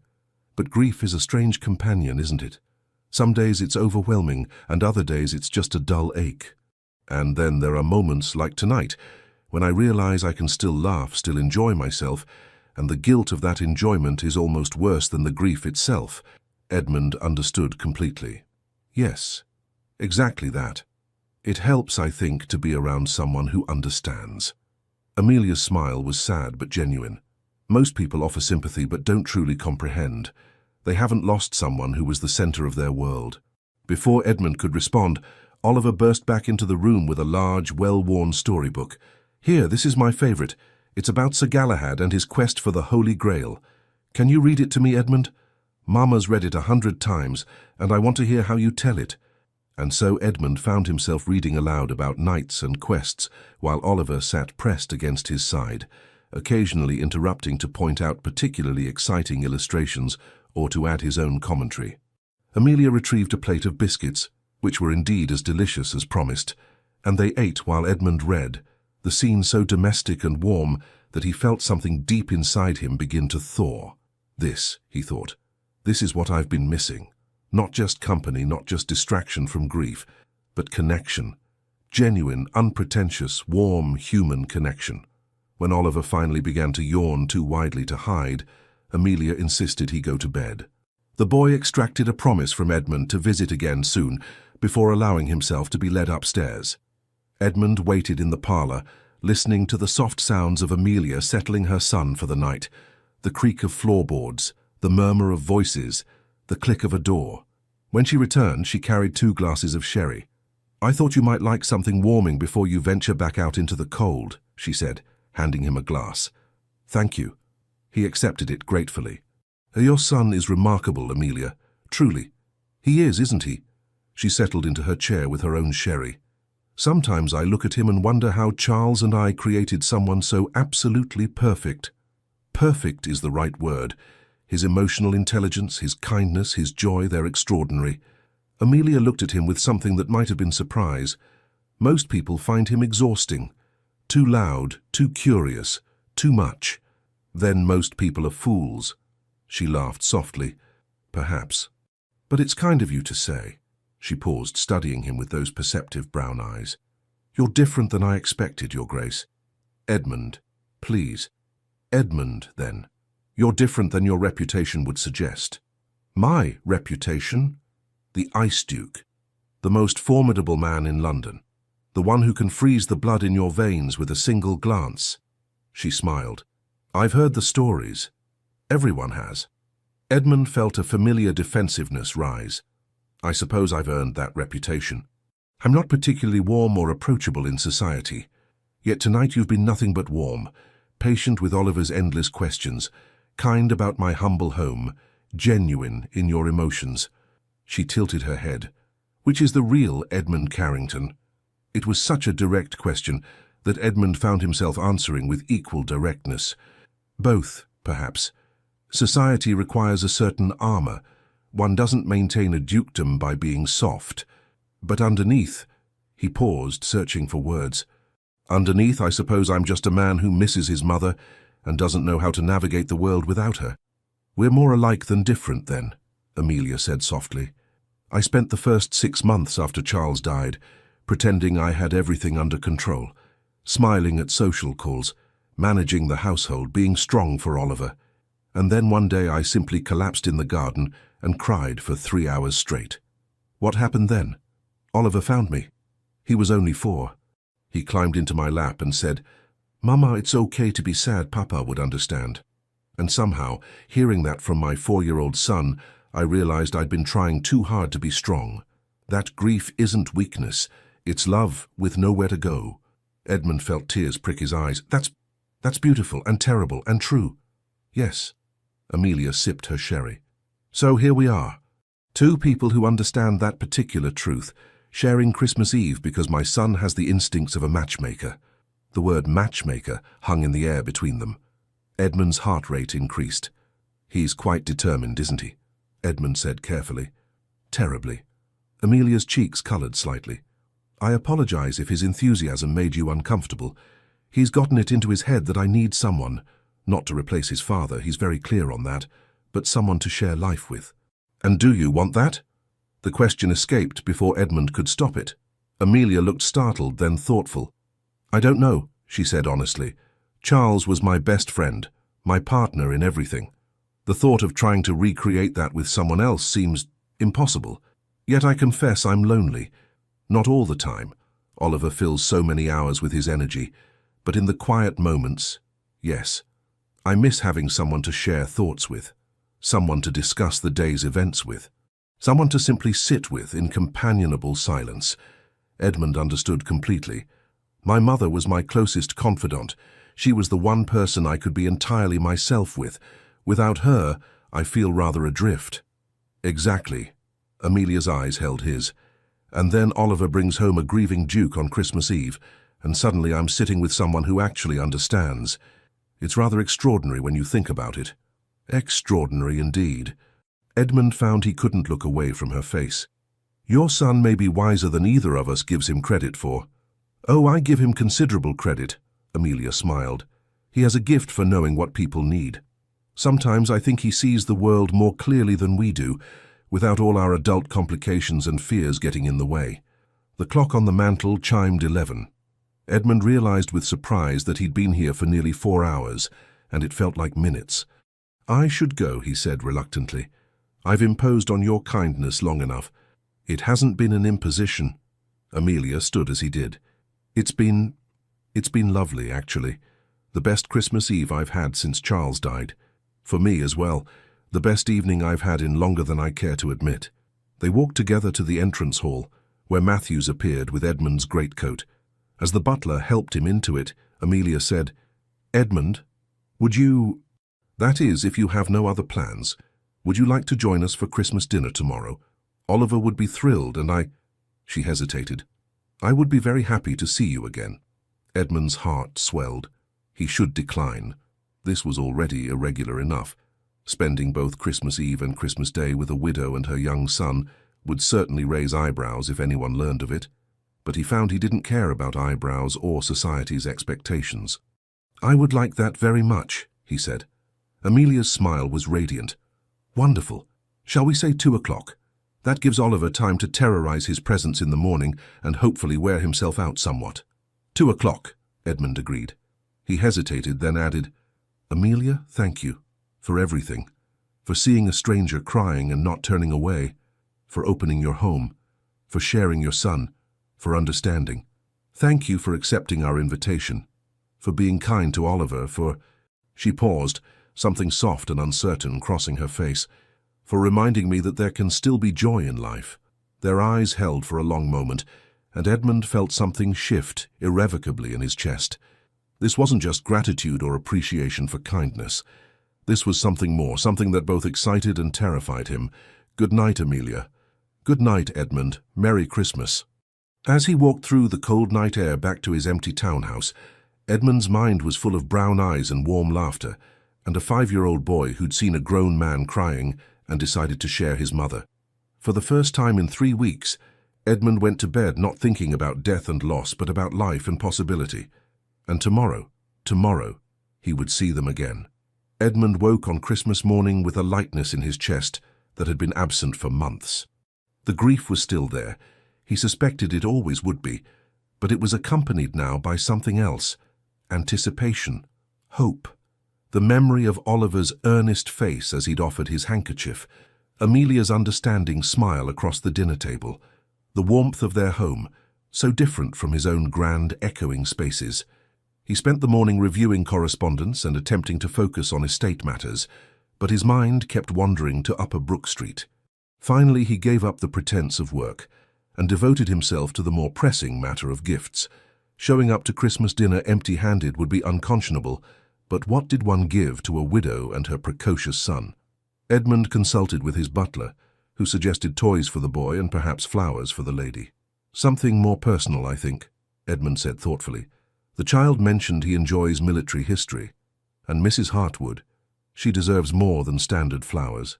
"But grief is a strange companion, isn't it? Some days it's overwhelming, and other days it's just a dull ache. And then there are moments like tonight, when I realize I can still laugh, still enjoy myself, and the guilt of that enjoyment is almost worse than the grief itself." Edmund understood completely. "Yes." Exactly that. It helps, I think, to be around someone who understands. Amelia's smile was sad but genuine. Most people offer sympathy but don't truly comprehend. They haven't lost someone who was the center of their world. Before Edmund could respond, Oliver burst back into the room with a large, well-worn storybook. Here, this is my favorite. It's about Sir Galahad and his quest for the Holy Grail. Can you read it to me, Edmund? Mama's read it 100 times, and I want to hear how you tell it. And so Edmund found himself reading aloud about knights and quests, while Oliver sat pressed against his side, occasionally interrupting to point out particularly exciting illustrations or to add his own commentary. Amelia retrieved a plate of biscuits, which were indeed as delicious as promised, and they ate while Edmund read, the scene so domestic and warm that he felt something deep inside him begin to thaw. This, he thought, this is what I've been missing. Not just company, not just distraction from grief, but connection. Genuine, unpretentious, warm, human connection. When Oliver finally began to yawn too widely to hide, Amelia insisted he go to bed. The boy extracted a promise from Edmund to visit again soon, before allowing himself to be led upstairs. Edmund waited in the parlor, listening to the soft sounds of Amelia settling her son for the night, the creak of floorboards, the murmur of voices, the click of a door. When she returned, she carried 2 glasses of sherry. "I thought you might like something warming before you venture back out into the cold," she said, handing him a glass. "Thank you." He accepted it gratefully. "Your son is remarkable, Amelia. Truly. He is, isn't he?" She settled into her chair with her own sherry. "Sometimes I look at him and wonder how Charles and I created someone so absolutely perfect. Perfect is the right word. His emotional intelligence, his kindness, his joy, they're extraordinary." Amelia looked at him with something that might have been surprise. Most people find him exhausting. Too loud, too curious, too much. Then most people are fools. She laughed softly. "Perhaps. But it's kind of you to say." She paused, studying him with those perceptive brown eyes. "You're different than I expected, Your Grace." "Edmund, please." "Edmund, then. You're different than your reputation would suggest." "My reputation?" "The Ice Duke. The most formidable man in London. The one who can freeze the blood in your veins with a single glance." She smiled. "I've heard the stories. Everyone has." Edmund felt a familiar defensiveness rise. "I suppose I've earned that reputation. I'm not particularly warm or approachable in society. Yet tonight you've been nothing but warm, patient with Oliver's endless questions, kind about my humble home, genuine in your emotions." She tilted her head. "Which is the real Edmund Carrington?" It was such a direct question that Edmund found himself answering with equal directness. "Both, perhaps. Society requires a certain armor. One doesn't maintain a dukedom by being soft. But underneath—" He paused, searching for words. "Underneath, I suppose I'm just a man who misses his mother and doesn't know how to navigate the world without her." "We're more alike than different, then," Amelia said softly. "I spent the first 6 months after Charles died, pretending I had everything under control, smiling at social calls, managing the household, being strong for Oliver. And then one day I simply collapsed in the garden and cried for 3 hours straight. What happened then? Oliver found me. He was only 4. He climbed into my lap and said, 'Mama, it's okay to be sad, Papa would understand.' And somehow, hearing that from my 4-year-old son, I realized I'd been trying too hard to be strong. That grief isn't weakness, it's love with nowhere to go." Edmund felt tears prick his eyes. That's beautiful and terrible and true." "Yes." Amelia sipped her sherry. "So here we are. 2 people who understand that particular truth, sharing Christmas Eve because my son has the instincts of a matchmaker." The word matchmaker hung in the air between them. Edmund's heart rate increased. "He's quite determined, isn't he?" Edmund said carefully. "Terribly." Amelia's cheeks colored slightly. "I apologize if his enthusiasm made you uncomfortable. He's gotten it into his head that I need someone, not to replace his father, he's very clear on that, but someone to share life with." "And do you want that?" The question escaped before Edmund could stop it. Amelia looked startled, then thoughtful. "I don't know," she said honestly. "Charles was my best friend, my partner in everything. The thought of trying to recreate that with someone else seems impossible. Yet I confess I'm lonely, Not all the time. Oliver fills so many hours with his energy. But in the quiet moments, yes. I miss having someone to share thoughts with. Someone to discuss the day's events with. Someone to simply sit with in companionable silence. Edmund understood completely. My mother was my closest confidant. She was the one person I could be entirely myself with. Without her, I feel rather adrift. Exactly. Amelia's eyes held his. And then Oliver brings home a grieving duke on Christmas Eve, and suddenly I'm sitting with someone who actually understands. It's rather extraordinary when you think about it. Extraordinary indeed. Edmund found he couldn't look away from her face. Your son may be wiser than either of us gives him credit for. Oh, I give him considerable credit, Amelia smiled. He has a gift for knowing what people need. Sometimes I think he sees the world more clearly than we do, without all our adult complications and fears getting in the way. The clock on the mantel chimed 11. Edmund realized with surprise that he'd been here for nearly 4 hours, and it felt like minutes. I should go, he said reluctantly. I've imposed on your kindness long enough. It hasn't been an imposition. Amelia stood as he did. It's been lovely, actually. The best Christmas Eve I've had since Charles died. For me as well, the best evening I've had in longer than I care to admit. They walked together to the entrance hall, where Matthews appeared with Edmund's greatcoat. As the butler helped him into it, Amelia said, Edmund, would you... That is, if you have no other plans, would you like to join us for Christmas dinner tomorrow? Oliver would be thrilled, and I... She hesitated. I would be very happy to see you again. Edmund's heart swelled. He should decline. This was already irregular enough. Spending both Christmas Eve and Christmas Day with a widow and her young son would certainly raise eyebrows if anyone learned of it. But he found he didn't care about eyebrows or society's expectations. I would like that very much, he said. Amelia's smile was radiant. Wonderful. Shall we say 2 o'clock? That gives Oliver time to terrorize his presence in the morning and hopefully wear himself out somewhat. 2 o'clock, Edmund agreed. He hesitated, then added, Amelia, thank you. For everything. For seeing a stranger crying and not turning away. For opening your home. For sharing your son. For understanding. Thank you for accepting our invitation. For being kind to Oliver, for... She paused, something soft and uncertain crossing her face. For reminding me that there can still be joy in life. Their eyes held for a long moment, and Edmund felt something shift irrevocably in his chest. This wasn't just gratitude or appreciation for kindness. This was something more, something that both excited and terrified him. Good night, Amelia. Good night, Edmund. Merry Christmas. As he walked through the cold night air back to his empty townhouse, Edmund's mind was full of brown eyes and warm laughter, and a 5-year-old boy who'd seen a grown man crying and decided to share his mother. For the first time in 3 weeks, Edmund went to bed not thinking about death and loss, but about life and possibility. And tomorrow, he would see them again. Edmund woke on Christmas morning with a lightness in his chest that had been absent for months. The grief was still there. He suspected it always would be, but it was accompanied now by something else. Anticipation. Hope. The memory of Oliver's earnest face as he'd offered his handkerchief. Amelia's understanding smile across the dinner table. The warmth of their home, so different from his own grand, echoing spaces. He spent the morning reviewing correspondence and attempting to focus on estate matters, but his mind kept wandering to Upper Brook Street. Finally, he gave up the pretense of work and devoted himself to the more pressing matter of gifts. Showing up to Christmas dinner empty-handed would be unconscionable, but what did one give to a widow and her precocious son? Edmund consulted with his butler, who suggested toys for the boy and perhaps flowers for the lady. Something more personal, I think, Edmund said thoughtfully. The child mentioned he enjoys military history, and Mrs. Hartwood, she deserves more than standard flowers.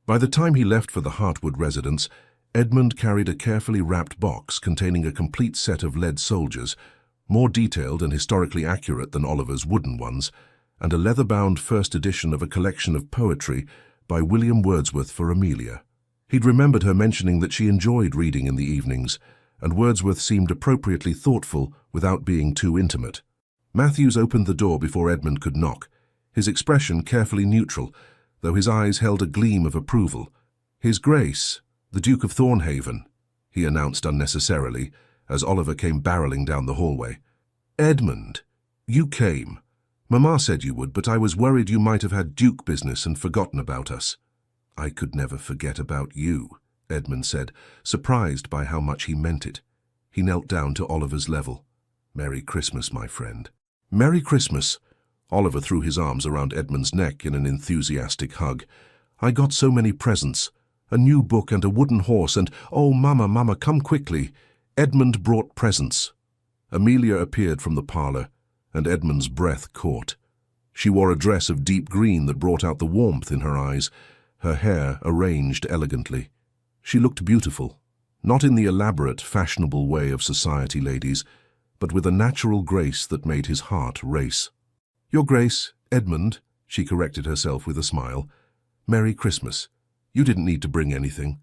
By the time he left for the Hartwood residence, Edmund carried a carefully wrapped box containing a complete set of lead soldiers, more detailed and historically accurate than Oliver's wooden ones, and a leather-bound first edition of a collection of poetry by William Wordsworth for Amelia. He'd remembered her mentioning that she enjoyed reading in the evenings, and Wordsworth seemed appropriately thoughtful without being too intimate. Matthews opened the door before Edmund could knock, his expression carefully neutral, though his eyes held a gleam of approval. His Grace, the Duke of Thornhaven. he announced unnecessarily, as Oliver came barreling down the hallway. "Edmund, you came. Mamma said you would, but I was worried you might have had Duke business and forgotten about us." "I could never forget about you," Edmund said, surprised by how much he meant it. He knelt down to Oliver's level. "Merry Christmas, my friend." "Merry Christmas." Oliver threw his arms around Edmund's neck in an enthusiastic hug. "I got so many presents. A new book and a wooden horse and, oh, Mama, come quickly." Edmund brought presents. Amelia appeared from the parlor, and Edmund's breath caught. She wore a dress of deep green that brought out the warmth in her eyes, her hair arranged elegantly. She looked beautiful, not in the elaborate, fashionable way of society ladies, but with a natural grace that made his heart race. "Your Grace, Edmund," she corrected herself with a smile. "Merry Christmas. You didn't need to bring anything."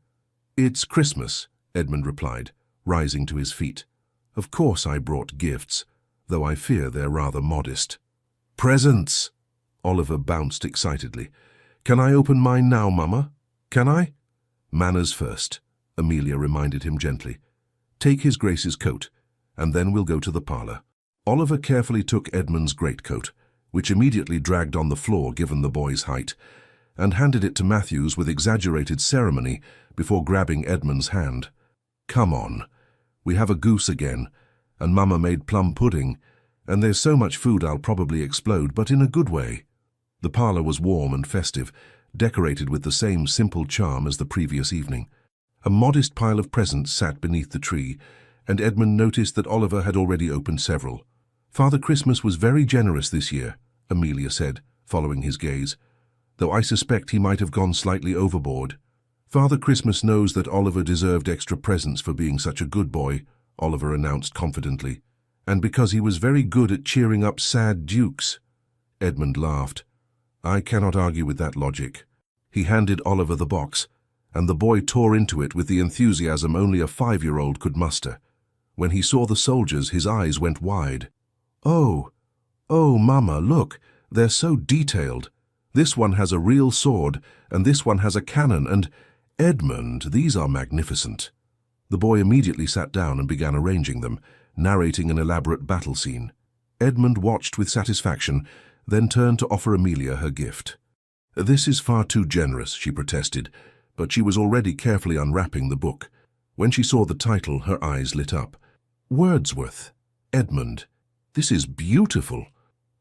"It's Christmas," Edmund replied, rising to his feet. "Of course I brought gifts, though I fear they're rather modest." "Presents!" Oliver bounced excitedly. "Can I open mine now, Mama? Can I?" "Manners first," Amelia reminded him gently. "Take his Grace's coat, and then we'll go to the parlor." Oliver carefully took Edmund's greatcoat, which immediately dragged on the floor given the boy's height, and handed it to Matthews with exaggerated ceremony before grabbing Edmund's hand. "Come on. We have a goose again, and Mama made plum pudding, and there's so much food I'll probably explode, but in a good way." The parlor was warm and festive, decorated with the same simple charm as the previous evening. A modest pile of presents sat beneath the tree, and Edmund noticed that Oliver had already opened several. "Father Christmas was very generous this year," Amelia said, following his gaze, "though I suspect he might have gone slightly overboard." "Father Christmas knows that Oliver deserved extra presents for being such a good boy," Oliver announced confidently, "and because he was very good at cheering up sad dukes." Edmund laughed. "I cannot argue with that logic." He handed Oliver the box, and the boy tore into it with the enthusiasm only a 5-year-old could muster. When he saw the soldiers, his eyes went wide. Oh, Mama, look, they're so detailed. This one has a real sword, and this one has a cannon, and Edmund, these are magnificent." The boy immediately sat down and began arranging them, narrating an elaborate battle scene. Edmund watched with satisfaction, then turned to offer Amelia her gift. "This is far too generous," she protested, but she was already carefully unwrapping the book. When she saw the title, her eyes lit up. "Wordsworth. Edmund, this is beautiful.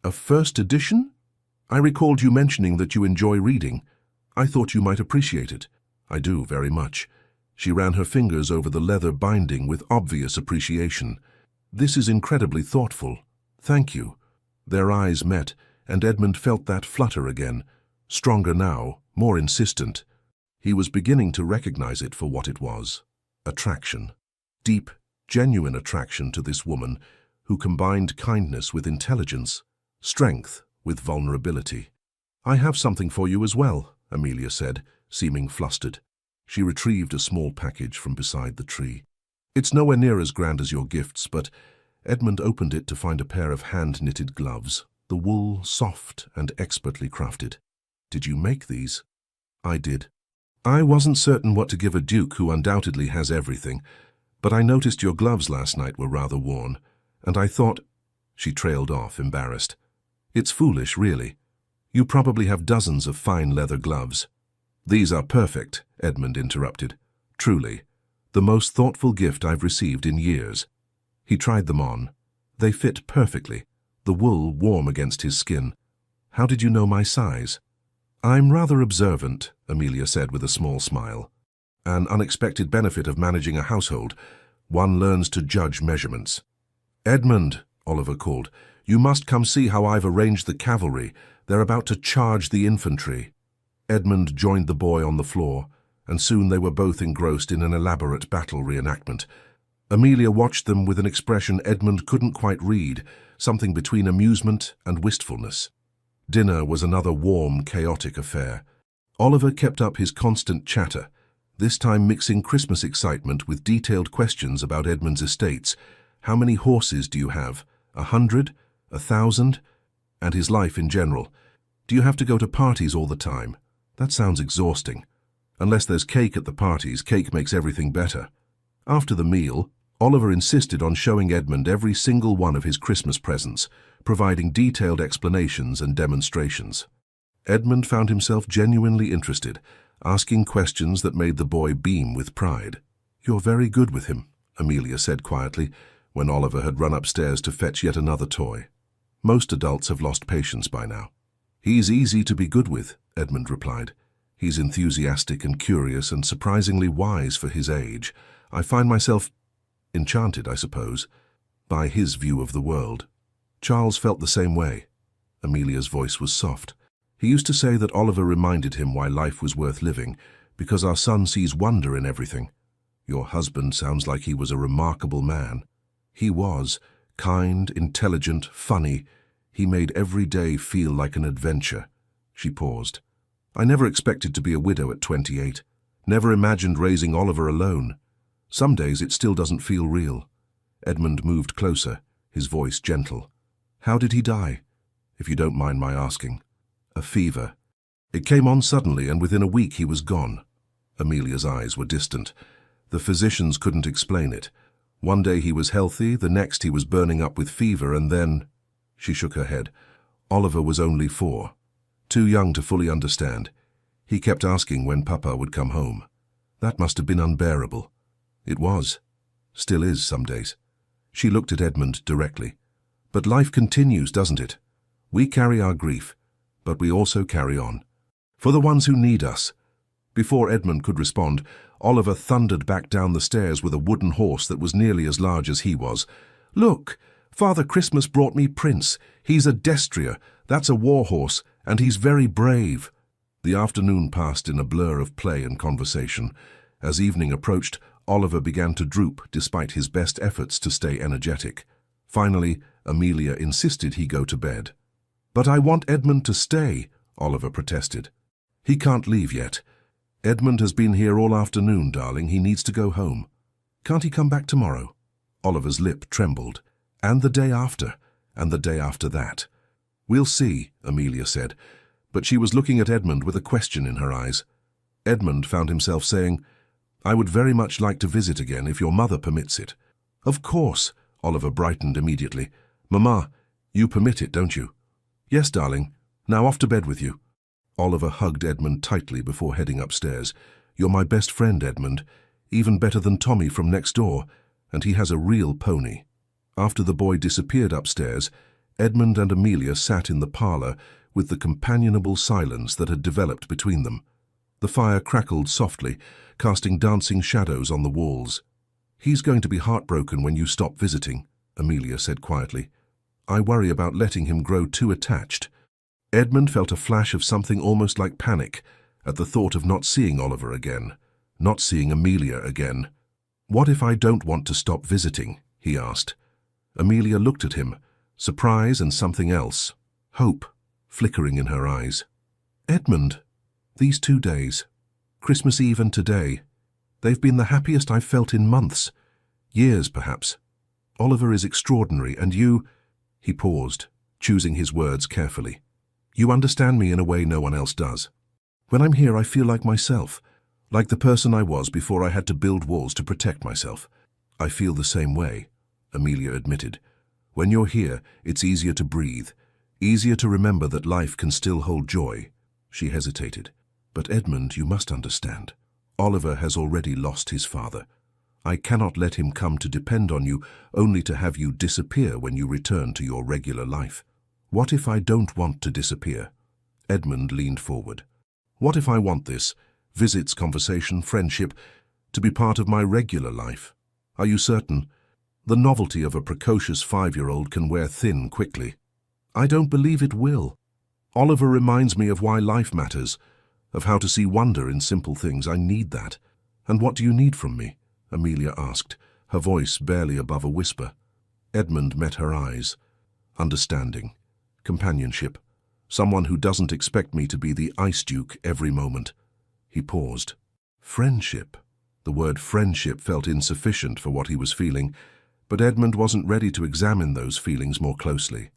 A first edition? I recalled you mentioning that you enjoy reading. I thought you might appreciate it." "I do, very much." She ran her fingers over the leather binding with obvious appreciation. "This is incredibly thoughtful. Thank you." Their eyes met, and Edmund felt that flutter again, stronger now, more insistent. He was beginning to recognize it for what it was. Attraction. Deep, genuine attraction to this woman who combined kindness with intelligence, strength with vulnerability. "I have something for you as well," Amelia said, seeming flustered. She retrieved a small package from beside the tree. "It's nowhere near as grand as your gifts, but..." Edmund opened it to find a pair of hand-knitted gloves, the wool soft and expertly crafted. "Did you make these?" "I did. I wasn't certain what to give a duke who undoubtedly has everything, but I noticed your gloves last night were rather worn, and I thought..." She trailed off, embarrassed. "It's foolish, really. You probably have dozens of fine leather gloves." "These are perfect," Edmund interrupted. "Truly, the most thoughtful gift I've received in years." He tried them on. They fit perfectly, the wool warm against his skin. "How did you know my size?" "I'm rather observant," Amelia said with a small smile. "An unexpected benefit of managing a household. One learns to judge measurements." "Edmund," Oliver called, "you must come see how I've arranged the cavalry. They're about to charge the infantry." Edmund joined the boy on the floor, and soon they were both engrossed in an elaborate battle reenactment. Amelia watched them with an expression Edmund couldn't quite read, something between amusement and wistfulness. Dinner was another warm, chaotic affair. Oliver kept up his constant chatter, this time mixing Christmas excitement with detailed questions about Edmund's estates. How many horses do you have? 100? 1,000? And his life in general. Do you have to go to parties all the time? That sounds exhausting. Unless there's cake at the parties, cake makes everything better. After the meal, Oliver insisted on showing Edmund every single one of his Christmas presents, providing detailed explanations and demonstrations. Edmund found himself genuinely interested, asking questions that made the boy beam with pride. "You're very good with him," Amelia said quietly, when Oliver had run upstairs to fetch yet another toy. "Most adults have lost patience by now." "He's easy to be good with," Edmund replied. "He's enthusiastic and curious and surprisingly wise for his age. I find myself enchanted, I suppose, by his view of the world." Charles felt the same way. Amelia's voice was soft. "He used to say that Oliver reminded him why life was worth living, because our son sees wonder in everything. Your husband sounds like he was a remarkable man." "He was. Kind, intelligent, funny. He made every day feel like an adventure." She paused. "I never expected to be a widow at 28. Never imagined raising Oliver alone. Some days it still doesn't feel real." Edmund moved closer, his voice gentle. "How did he die, if you don't mind my asking?" "A fever. It came on suddenly, and within a week he was gone." Amelia's eyes were distant. "The physicians couldn't explain it. One day he was healthy, the next he was burning up with fever, and then—" She shook her head. "Oliver was only 4. Too young to fully understand. He kept asking when Papa would come home. That must have been unbearable." "It was. Still is some days." She looked at Edmund directly. "But life continues, doesn't it? We carry our grief, but we also carry on. For the ones who need us." Before Edmund could respond, Oliver thundered back down the stairs with a wooden horse that was nearly as large as he was. "Look! Father Christmas brought me Prince. He's a destrier. That's a war horse, and he's very brave." The afternoon passed in a blur of play and conversation. As evening approached, Oliver began to droop despite his best efforts to stay energetic. Finally, Amelia insisted he go to bed. "But I want Edmund to stay," Oliver protested. "He can't leave yet. Edmund has been here all afternoon, darling. He needs to go home." "Can't he come back tomorrow?" Oliver's lip trembled. "And the day after, and the day after that." "We'll see," Amelia said, but she was looking at Edmund with a question in her eyes. Edmund found himself saying, "I would very much like to visit again if your mother permits it." "Of course," Oliver brightened immediately. "Mamma, you permit it, don't you?" "Yes, darling. Now off to bed with you." Oliver hugged Edmund tightly before heading upstairs. "You're my best friend, Edmund, even better than Tommy from next door, and he has a real pony." After the boy disappeared upstairs, Edmund and Amelia sat in the parlour with the companionable silence that had developed between them. The fire crackled softly, casting dancing shadows on the walls. "He's going to be heartbroken when you stop visiting," Amelia said quietly. "I worry about letting him grow too attached." Edmund felt a flash of something almost like panic at the thought of not seeing Oliver again, not seeing Amelia again. "What if I don't want to stop visiting?" he asked. Amelia looked at him, surprise and something else, hope, flickering in her eyes. "Edmund, these 2 days, Christmas Eve and today, they've been the happiest I've felt in months, years perhaps. Oliver is extraordinary, and you—" He paused, choosing his words carefully. "You understand me in a way no one else does. When I'm here, I feel like myself, like the person I was before I had to build walls to protect myself." "I feel the same way," Amelia admitted. "When you're here, it's easier to breathe, easier to remember that life can still hold joy." She hesitated. "But Edmund, you must understand. Oliver has already lost his father. I cannot let him come to depend on you only to have you disappear when you return to your regular life. What if I don't want to disappear?" Edmund leaned forward. "What if I want this, visits, conversation, friendship, to be part of my regular life? Are you certain? The novelty of a precocious 5-year-old can wear thin quickly." "I don't believe it will. Oliver reminds me of why life matters, of how to see wonder in simple things. I need that." "And what do you need from me?" Amelia asked, her voice barely above a whisper. Edmund met her eyes. "Understanding. Companionship. Someone who doesn't expect me to be the ice duke every moment." He paused. "Friendship." The word friendship felt insufficient for what he was feeling, but Edmund wasn't ready to examine those feelings more closely.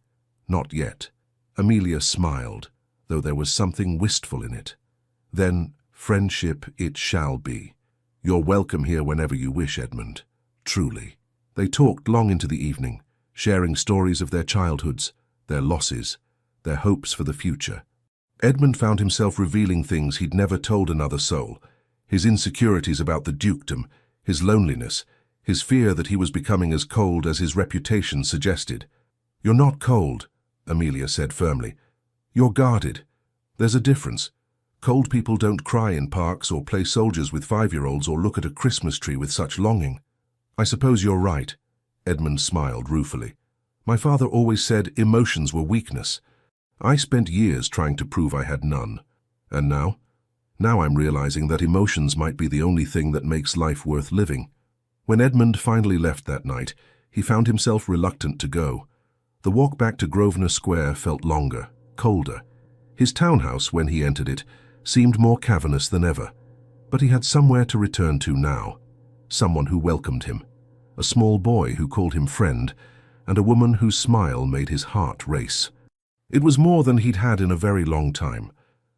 Not yet. Amelia smiled, though there was something wistful in it. "Then friendship it shall be. "You're welcome here whenever you wish, Edmund. Truly." They talked long into the evening, sharing stories of their childhoods, their losses, their hopes for the future. Edmund found himself revealing things he'd never told another soul, his insecurities about the dukedom, his loneliness, his fear that he was becoming as cold as his reputation suggested. "You're not cold," Amelia said firmly. "You're guarded. There's a difference. Cold people don't cry in parks or play soldiers with 5-year-olds or look at a Christmas tree with such longing." "I suppose you're right," Edmund smiled ruefully. "My father always said emotions were weakness. I spent years trying to prove I had none. And now? Now I'm realizing that emotions might be the only thing that makes life worth living." When Edmund finally left that night, he found himself reluctant to go. The walk back to Grosvenor Square felt longer, colder. His townhouse, when he entered it, seemed more cavernous than ever. But he had somewhere to return to now. Someone who welcomed him. A small boy who called him friend, and a woman whose smile made his heart race. It was more than he'd had in a very long time.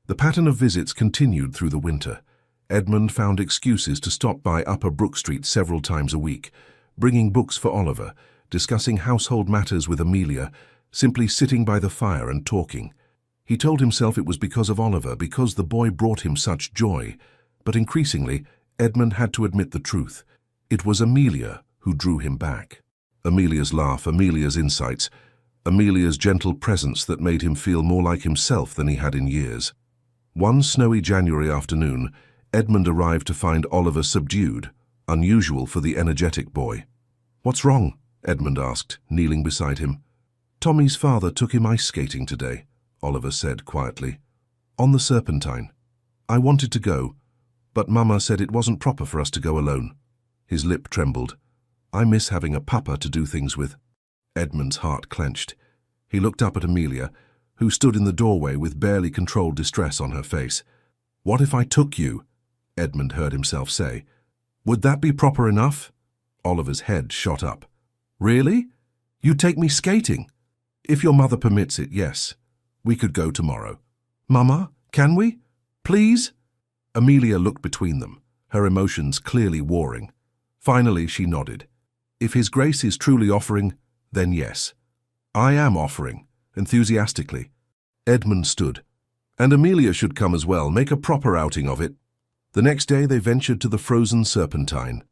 The pattern of visits continued through the winter. Edmund found excuses to stop by Upper Brook Street several times a week, bringing books for Oliver, discussing household matters with Amelia, simply sitting by the fire and talking. He told himself it was because of Oliver, because the boy brought him such joy, but increasingly, Edmund had to admit the truth. It was Amelia who drew him back. Amelia's laugh, Amelia's insights, Amelia's gentle presence that made him feel more like himself than he had in years. One snowy January afternoon, Edmund arrived to find Oliver subdued, unusual for the energetic boy. "What's wrong?" Edmund asked, kneeling beside him. "Tommy's father took him ice skating today," Oliver said quietly. "On the Serpentine. I wanted to go, but Mama said it wasn't proper for us to go alone." His lip trembled. "I miss having a papa to do things with." Edmund's heart clenched. He looked up at Amelia, who stood in the doorway with barely controlled distress on her face. "What if I took you?" Edmund heard himself say. "Would that be proper enough?" Oliver's head shot up. "Really? You take me skating?" "If your mother permits it, yes. We could go tomorrow." "Mama, can we? Please?" Amelia looked between them, her emotions clearly warring. Finally, she nodded. "If His Grace is truly offering, then yes." "I am offering," enthusiastically. Edmund stood. "And Amelia should come as well, make a proper outing of it." The next day they ventured to the frozen Serpentine.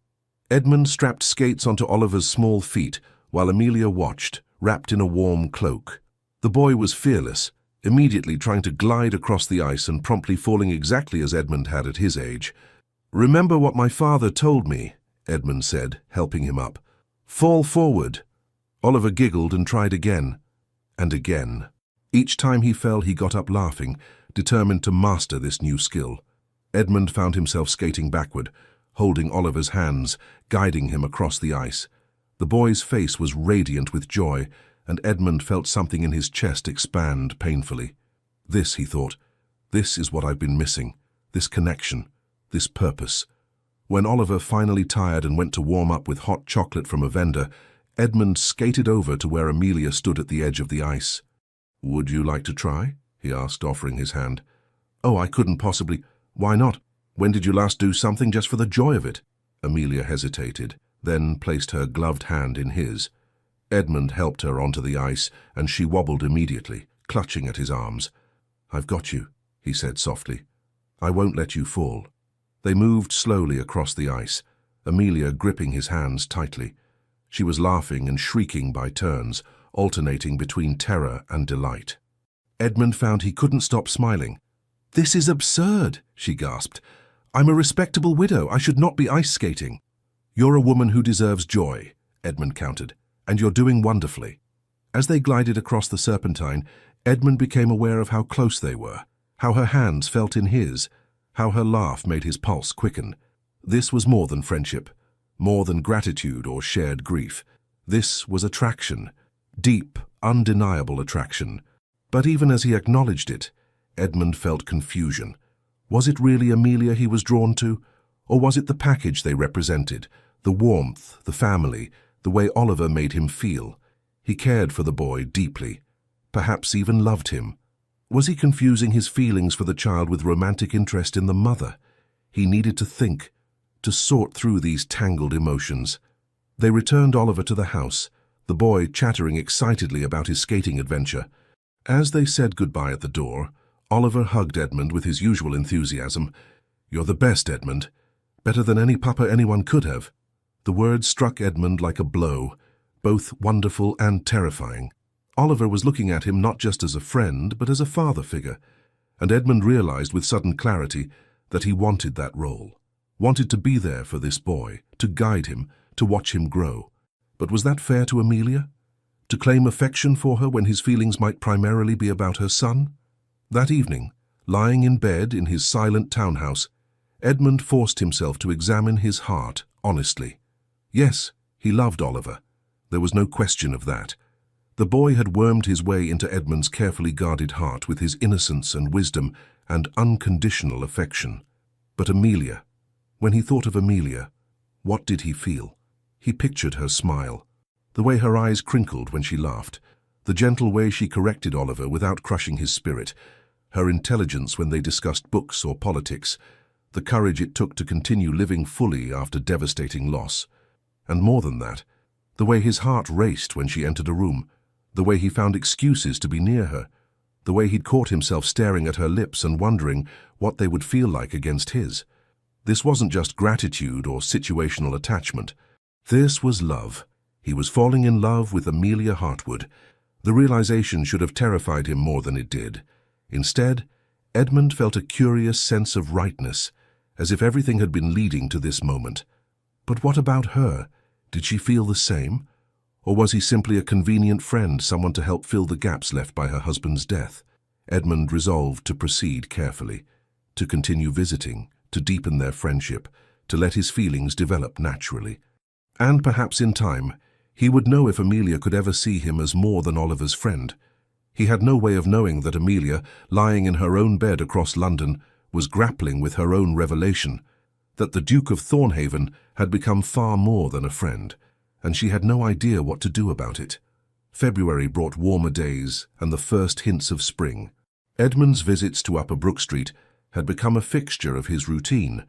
Edmund strapped skates onto Oliver's small feet, while Amelia watched, wrapped in a warm cloak. The boy was fearless, immediately trying to glide across the ice and promptly falling exactly as Edmund had at his age. "Remember what my father told me," Edmund said, helping him up. "Fall forward." Oliver giggled and tried again, and again. Each time he fell, he got up laughing, determined to master this new skill. Edmund found himself skating backward, holding Oliver's hands, guiding him across the ice. The boy's face was radiant with joy, and Edmund felt something in his chest expand painfully. "This," he thought, "this is what I've been missing, this connection, this purpose." When Oliver finally tired and went to warm up with hot chocolate from a vendor, Edmund skated over to where Amelia stood at the edge of the ice. "Would you like to try?" he asked, offering his hand. "Oh, I couldn't possibly. Why not? When did you last do something just for the joy of it?" Amelia hesitated, then placed her gloved hand in his. Edmund helped her onto the ice, and she wobbled immediately, clutching at his arms. "I've got you," he said softly. "I won't let you fall." They moved slowly across the ice, Amelia gripping his hands tightly. She was laughing and shrieking by turns, alternating between terror and delight. Edmund found he couldn't stop smiling. "This is absurd," she gasped. "I'm a respectable widow. I should not be ice skating." "You're a woman who deserves joy," Edmund countered, "and you're doing wonderfully." As they glided across the Serpentine, Edmund became aware of how close they were, how her hands felt in his, how her laugh made his pulse quicken. This was more than friendship, more than gratitude or shared grief. This was attraction, deep, undeniable attraction. But even as he acknowledged it, Edmund felt confusion. Was it really Amelia he was drawn to? Or was it the package they represented, the warmth, the family, the way Oliver made him feel? He cared for the boy deeply, perhaps even loved him. Was he confusing his feelings for the child with romantic interest in the mother? He needed to think, to sort through these tangled emotions. They returned Oliver to the house, the boy chattering excitedly about his skating adventure. As they said goodbye at the door, Oliver hugged Edmund with his usual enthusiasm. "You're the best, Edmund. Better than any papa anyone could have." The words struck Edmund like a blow, both wonderful and terrifying. Oliver was looking at him not just as a friend, but as a father figure, and Edmund realized with sudden clarity that he wanted that role, wanted to be there for this boy, to guide him, to watch him grow. But was that fair to Amelia? To claim affection for her when his feelings might primarily be about her son? That evening, lying in bed in his silent townhouse, Edmund forced himself to examine his heart honestly. Yes, he loved Oliver. There was no question of that. The boy had wormed his way into Edmund's carefully guarded heart with his innocence and wisdom and unconditional affection. But Amelia, when he thought of Amelia, what did he feel? He pictured her smile, the way her eyes crinkled when she laughed, the gentle way she corrected Oliver without crushing his spirit, her intelligence when they discussed books or politics, the courage it took to continue living fully after devastating loss. And more than that, the way his heart raced when she entered a room, the way he found excuses to be near her, the way he'd caught himself staring at her lips and wondering what they would feel like against his. This wasn't just gratitude or situational attachment. This was love. He was falling in love with Amelia Hartwood. The realization should have terrified him more than it did. Instead, Edmund felt a curious sense of rightness, as if everything had been leading to this moment. But what about her? Did she feel the same? Or was he simply a convenient friend, someone to help fill the gaps left by her husband's death? Edmund resolved to proceed carefully, to continue visiting, to deepen their friendship, to let his feelings develop naturally. And perhaps in time, he would know if Amelia could ever see him as more than Oliver's friend. He had no way of knowing that Amelia, lying in her own bed across London, was grappling with her own revelation, that the Duke of Thornhaven had become far more than a friend, and she had no idea what to do about it. February brought warmer days and the first hints of spring. Edmund's visits to Upper Brook Street had become a fixture of his routine,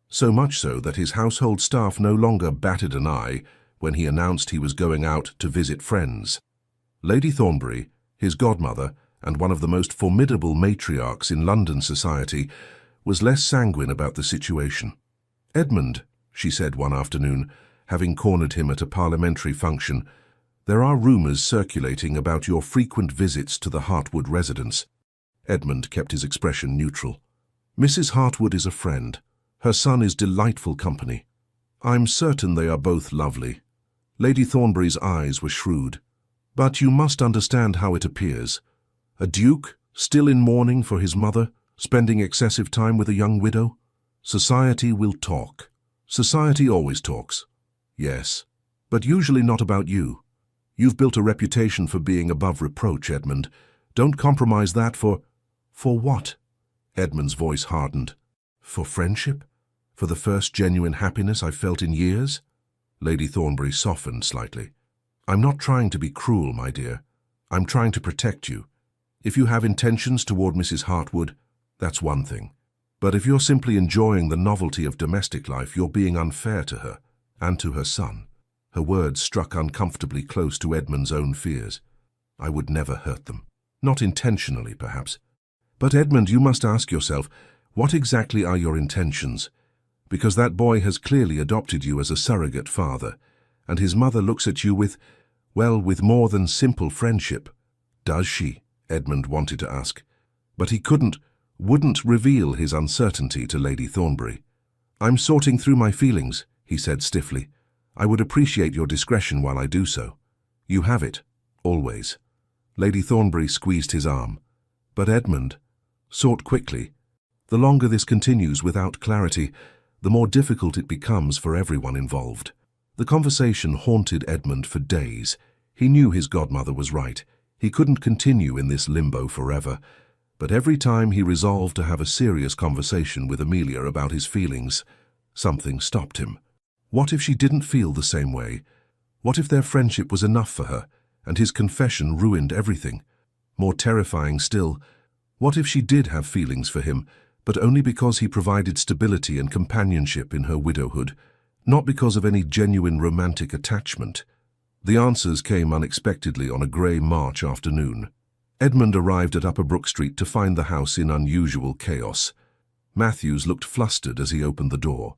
so much so that his household staff no longer batted an eye when he announced he was going out to visit friends. Lady Thornbury, his godmother, and one of the most formidable matriarchs in London society, was less sanguine about the situation. "Edmund," she said one afternoon, having cornered him at a parliamentary function, "there are rumours circulating about your frequent visits to the Hartwood residence." Edmund kept his expression neutral. "Mrs. Hartwood is a friend. Her son is delightful company. I'm certain they are both lovely." Lady Thornbury's eyes were shrewd. "But you must understand how it appears. A duke, still in mourning for his mother, spending excessive time with a young widow? Society will talk. Society always talks. Yes, but usually not about you. You've built a reputation for being above reproach, Edmund. Don't compromise that for what?" Edmund's voice hardened. "For friendship? For the first genuine happiness I've felt in years?" Lady Thornbury softened slightly. "I'm not trying to be cruel, my dear. I'm trying to protect you. If you have intentions toward Mrs. Hartwood, that's one thing. But if you're simply enjoying the novelty of domestic life, you're being unfair to her and to her son." Her words struck uncomfortably close to Edmund's own fears. "I would never hurt them. Not intentionally, perhaps. But Edmund, you must ask yourself, what exactly are your intentions? Because that boy has clearly adopted you as a surrogate father, and his mother looks at you with with more than simple friendship." "Does she?" Edmund wanted to ask. But he wouldn't reveal his uncertainty to Lady Thornbury. "I'm sorting through my feelings," he said stiffly. "I would appreciate your discretion while I do so." "You have it, always." Lady Thornbury squeezed his arm. But Edmund, sort quickly. The longer this continues without clarity, the more difficult it becomes for everyone involved. The conversation haunted Edmund for days. He knew his godmother was right. He couldn't continue in this limbo forever. But every time he resolved to have a serious conversation with Amelia about his feelings, something stopped him. What if she didn't feel the same way? What if their friendship was enough for her, and his confession ruined everything? More terrifying still, what if she did have feelings for him, but only because he provided stability and companionship in her widowhood, not because of any genuine romantic attachment. The answers came unexpectedly on a grey March afternoon. Edmund arrived at Upper Brook Street to find the house in unusual chaos. Matthews looked flustered as he opened the door.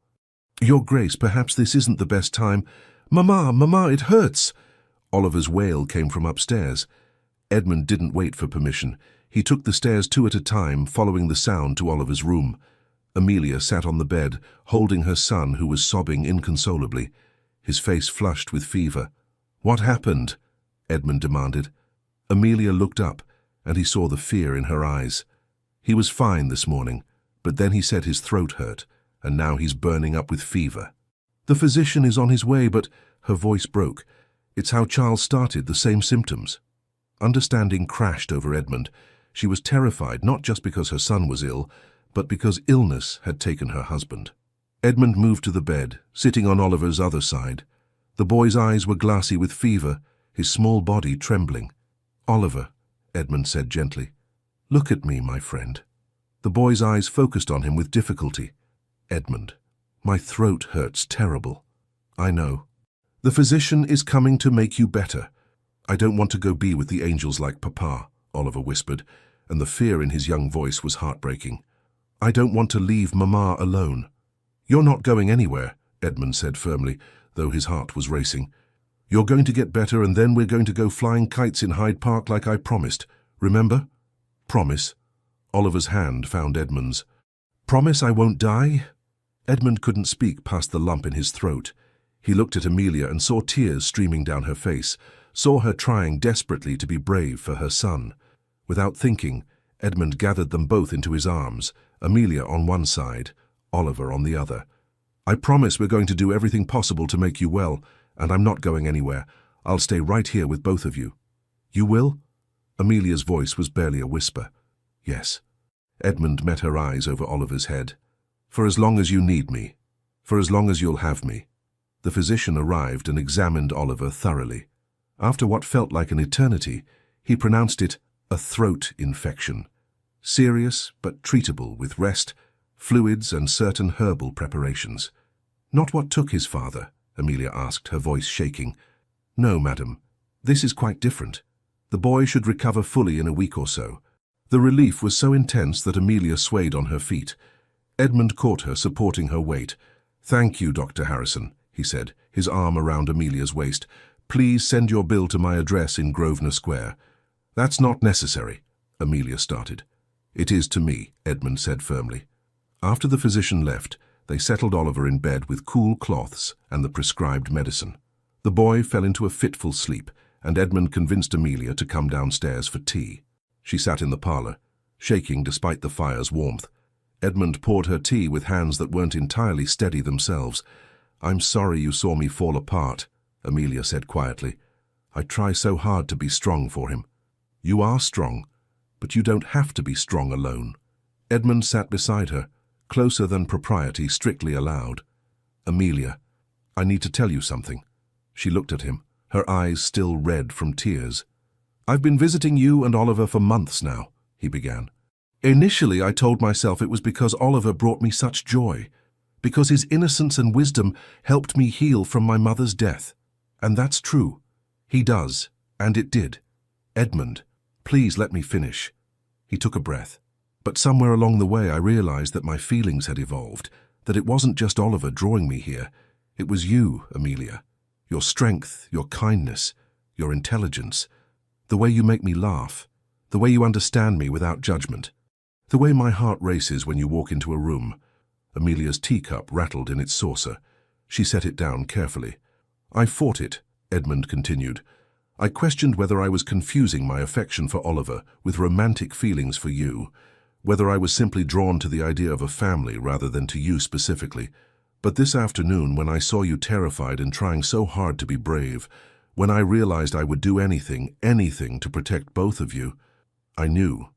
"Your Grace, perhaps this isn't the best time—" Mama, it hurts!" Oliver's wail came from upstairs. Edmund didn't wait for permission. He took the stairs 2 at a time, following the sound to Oliver's room. Amelia sat on the bed, holding her son, who was sobbing inconsolably, his face flushed with fever. "What happened?" Edmund demanded. Amelia looked up, and he saw the fear in her eyes. "He was fine this morning, but then he said his throat hurt, and now he's burning up with fever. The physician is on his way, but—" Her voice broke. "It's how Charles started, the same symptoms." Understanding crashed over Edmund. She was terrified, not just because her son was ill, but because illness had taken her husband. Edmund moved to the bed, sitting on Oliver's other side. The boy's eyes were glassy with fever, his small body trembling. "Oliver," Edmund said gently, "look at me, my friend." The boy's eyes focused on him with difficulty. "Edmund, my throat hurts terrible." "I know. The physician is coming to make you better." "I don't want to go be with the angels like Papa," Oliver whispered, and the fear in his young voice was heartbreaking. "I don't want to leave Mama alone." "You're not going anywhere," Edmund said firmly, though his heart was racing. "You're going to get better, and then we're going to go flying kites in Hyde Park like I promised. Remember?" "Promise?" Oliver's hand found Edmund's. "Promise I won't die?" Edmund couldn't speak past the lump in his throat. He looked at Amelia and saw tears streaming down her face, saw her trying desperately to be brave for her son. Without thinking, Edmund gathered them both into his arms, Amelia on one side, Oliver on the other. "I promise we're going to do everything possible to make you well, and I'm not going anywhere. I'll stay right here with both of you." "You will?" Amelia's voice was barely a whisper. "Yes." Edmund met her eyes over Oliver's head. "For as long as you need me. For as long as you'll have me." The physician arrived and examined Oliver thoroughly. After what felt like an eternity, he pronounced it a throat infection. Serious but treatable with rest, fluids and certain herbal preparations. "Not what took his father?" Amelia asked, her voice shaking. "No, madam. This is quite different. The boy should recover fully in a week or so." The relief was so intense that Amelia swayed on her feet. Edmund caught her, supporting her weight. "Thank you, Dr. Harrison," he said, his arm around Amelia's waist. "Please send your bill to my address in Grosvenor Square." "That's not necessary," Amelia started. "It is to me," Edmund said firmly. After the physician left, they settled Oliver in bed with cool cloths and the prescribed medicine. The boy fell into a fitful sleep, and Edmund convinced Amelia to come downstairs for tea. She sat in the parlour, shaking despite the fire's warmth. Edmund poured her tea with hands that weren't entirely steady themselves. "I'm sorry you saw me fall apart," Amelia said quietly. "I try so hard to be strong for him." "You are strong, but you don't have to be strong alone." Edmund sat beside her, closer than propriety strictly allowed. "Amelia, I need to tell you something." She looked at him, her eyes still red from tears. "I've been visiting you and Oliver for months now," he began. "Initially I told myself it was because Oliver brought me such joy, because his innocence and wisdom helped me heal from my mother's death. And that's true. He does, and it did. Edmund, please let me finish." He took a breath. "But somewhere along the way I realized that my feelings had evolved, that it wasn't just Oliver drawing me here. It was you, Amelia. Your strength, your kindness, your intelligence, the way you make me laugh, the way you understand me without judgment, the way my heart races when you walk into a room." Amelia's teacup rattled in its saucer. She set it down carefully. "I fought it," Edmund continued. "I questioned whether I was confusing my affection for Oliver with romantic feelings for you, whether I was simply drawn to the idea of a family rather than to you specifically. But this afternoon, when I saw you terrified and trying so hard to be brave, when I realized I would do anything to protect both of you, I knew.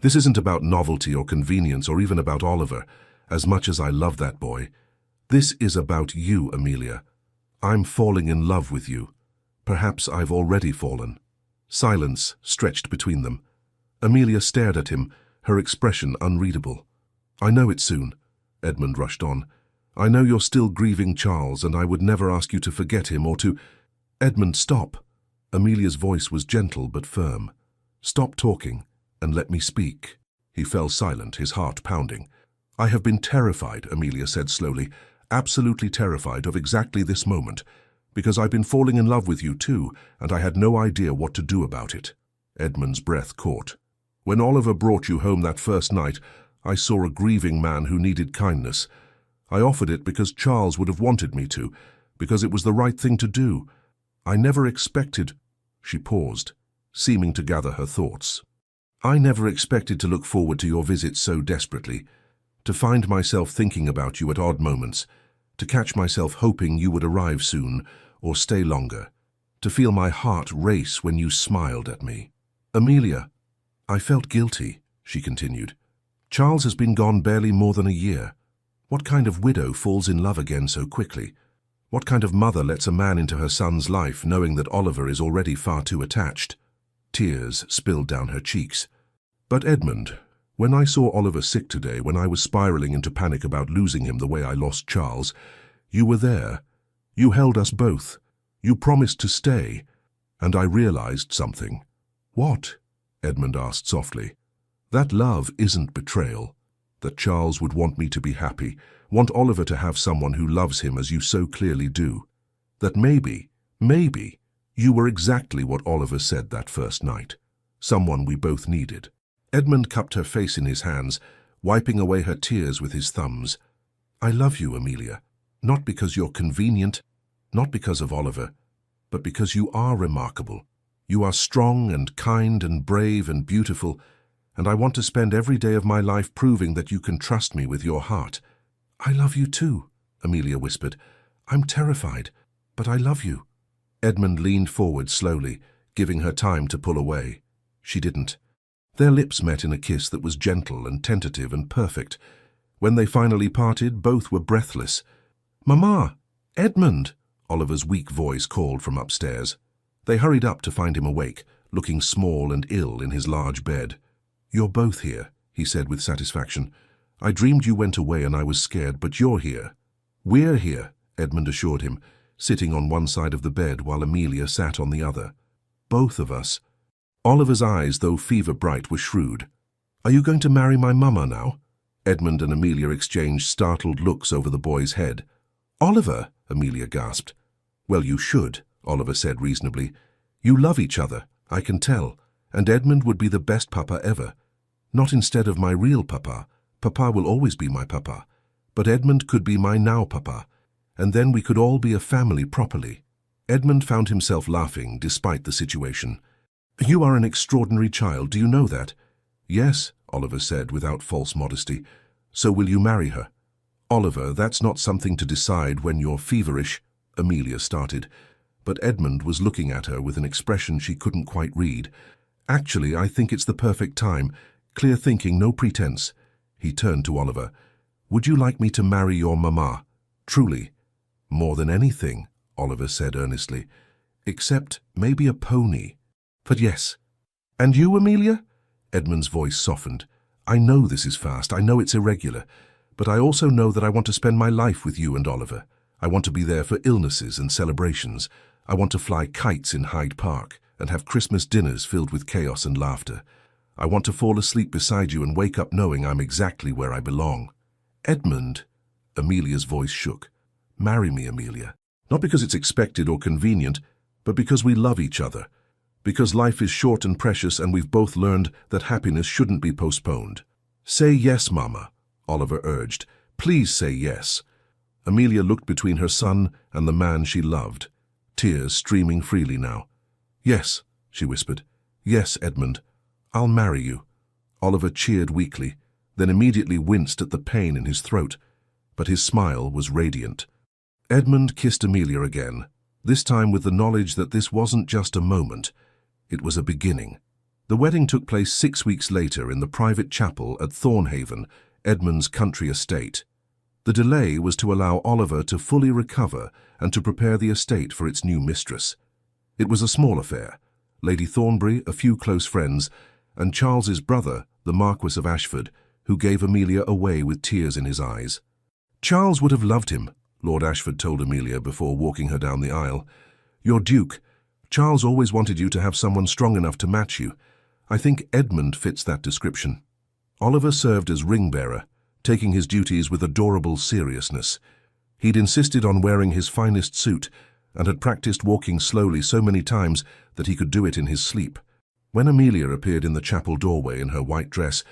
This isn't about novelty or convenience or even about Oliver, as much as I love that boy. This is about you, Amelia. I'm falling in love with you. Perhaps I've already fallen." Silence stretched between them. Amelia stared at him, her expression unreadable. I know it soon, Edmund rushed on. I know you're still grieving Charles, and I would never ask you to forget him or to— Edmund, stop. Amelia's voice was gentle but firm. Stop talking and let me speak. He fell silent, his heart pounding. I have been terrified, Amelia said slowly, absolutely terrified of exactly this moment, because I've been falling in love with you too, and I had no idea what to do about it. Edmund's breath caught. When Oliver brought you home that first night, I saw a grieving man who needed kindness. I offered it because Charles would have wanted me to, because it was the right thing to do. I never expected— She paused, seeming to gather her thoughts. I never expected to look forward to your visit so desperately, to find myself thinking about you at odd moments, to catch myself hoping you would arrive soon or stay longer, to feel my heart race when you smiled at me. Amelia, I felt guilty, she continued. Charles has been gone barely more than a year. What kind of widow falls in love again so quickly? What kind of mother lets a man into her son's life knowing that Oliver is already far too attached? Tears spilled down her cheeks. But Edmund, when I saw Oliver sick today, when I was spiraling into panic about losing him the way I lost Charles, you were there. You held us both. You promised to stay. And I realized something. What? Edmund asked softly. That love isn't betrayal. That Charles would want me to be happy, want Oliver to have someone who loves him as you so clearly do. That maybe, you were exactly what Oliver said that first night. Someone we both needed. Edmund cupped her face in his hands, wiping away her tears with his thumbs. I love you, Amelia. Not because you're convenient, not because of Oliver, but because you are remarkable. You are strong and kind and brave and beautiful, and I want to spend every day of my life proving that you can trust me with your heart. I love you too, Amelia whispered. I'm terrified, but I love you. Edmund leaned forward slowly, giving her time to pull away. She didn't. Their lips met in a kiss that was gentle and tentative and perfect. When they finally parted, both were breathless. Mama! Edmund! Oliver's weak voice called from upstairs. They hurried up to find him awake, looking small and ill in his large bed. You're both here, he said with satisfaction. I dreamed you went away and I was scared, but you're here. We're here, Edmund assured him, sitting on one side of the bed while Amelia sat on the other. Both of us. Oliver's eyes, though fever-bright, were shrewd. Are you going to marry my mama now? Edmund and Amelia exchanged startled looks over the boy's head. Oliver, Amelia gasped. Well, you should, Oliver said reasonably. You love each other, I can tell, and Edmund would be the best papa ever. Not instead of my real papa. Papa will always be my papa. But Edmund could be my now papa, and then we could all be a family properly. Edmund found himself laughing despite the situation. You are an extraordinary child, do you know that? Yes, Oliver said without false modesty. So will you marry her? Oliver, that's not something to decide when you're feverish, Amelia started, but Edmund was looking at her with an expression she couldn't quite read. Actually, I think it's the perfect time. Clear thinking, no pretense. He turned to Oliver. Would you like me to marry your mama? Truly. More than anything, Oliver said earnestly. Except maybe a pony. But yes. And you, Amelia? Edmund's voice softened. I know this is fast, I know it's irregular, but I also know that I want to spend my life with you and Oliver. I want to be there for illnesses and celebrations. I want to fly kites in Hyde Park and have Christmas dinners filled with chaos and laughter. I want to fall asleep beside you and wake up knowing I'm exactly where I belong. Edmund, Amelia's voice shook. Marry me, Amelia. Not because it's expected or convenient, but because we love each other. Because life is short and precious and we've both learned that happiness shouldn't be postponed. Say yes, Mama, Oliver urged. Please say yes. Amelia looked between her son and the man she loved, tears streaming freely now. Yes, she whispered. Yes, Edmund. I'll marry you. Oliver cheered weakly, then immediately winced at the pain in his throat, but his smile was radiant. Edmund kissed Amelia again, this time with the knowledge that this wasn't just a moment. It was a beginning. The wedding took place 6 weeks later in the private chapel at Thornhaven, Edmund's country estate. The delay was to allow Oliver to fully recover and to prepare the estate for its new mistress. It was a small affair. Lady Thornbury, a few close friends, and Charles's brother, the Marquis of Ashford, who gave Amelia away with tears in his eyes. "Charles would have loved him," Lord Ashford told Amelia before walking her down the aisle. "Your Duke. Charles always wanted you to have someone strong enough to match you. I think Edmund fits that description." Oliver served as ring-bearer, taking his duties with adorable seriousness. He'd insisted on wearing his finest suit and had practiced walking slowly so many times that he could do it in his sleep. When Amelia appeared in the chapel doorway in her white dress,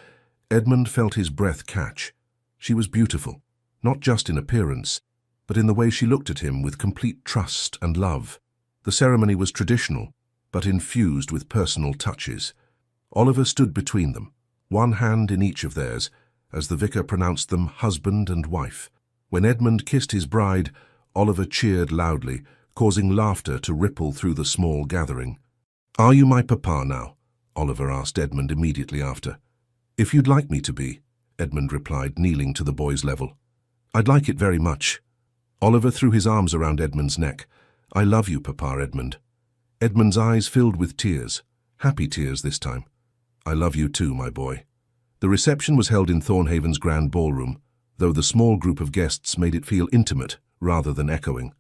Edmund felt his breath catch. She was beautiful, not just in appearance, but in the way she looked at him with complete trust and love. The ceremony was traditional, but infused with personal touches. Oliver stood between them, one hand in each of theirs, as the vicar pronounced them husband and wife. When Edmund kissed his bride, Oliver cheered loudly, causing laughter to ripple through the small gathering. "Are you my papa now?" Oliver asked Edmund immediately after. "If you'd like me to be," Edmund replied, kneeling to the boy's level. "I'd like it very much." Oliver threw his arms around Edmund's neck. "I love you, Papa Edmund." Edmund's eyes filled with tears, happy tears this time. "I love you too, my boy." The reception was held in Thornhaven's grand ballroom, though the small group of guests made it feel intimate rather than echoing.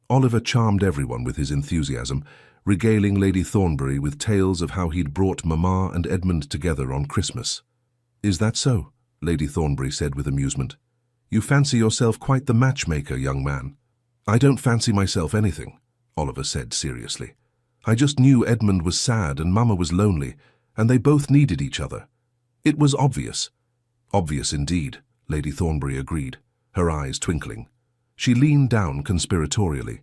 Oliver charmed everyone with his enthusiasm, regaling Lady Thornbury with tales of how he'd brought Mamma and Edmund together on Christmas. "Is that so?" Lady Thornbury said with amusement. "You fancy yourself quite the matchmaker, young man." "I don't fancy myself anything," Oliver said seriously. "I just knew Edmund was sad and Mamma was lonely, and they both needed each other. It was obvious." "Obvious indeed," Lady Thornbury agreed, her eyes twinkling. She leaned down conspiratorially.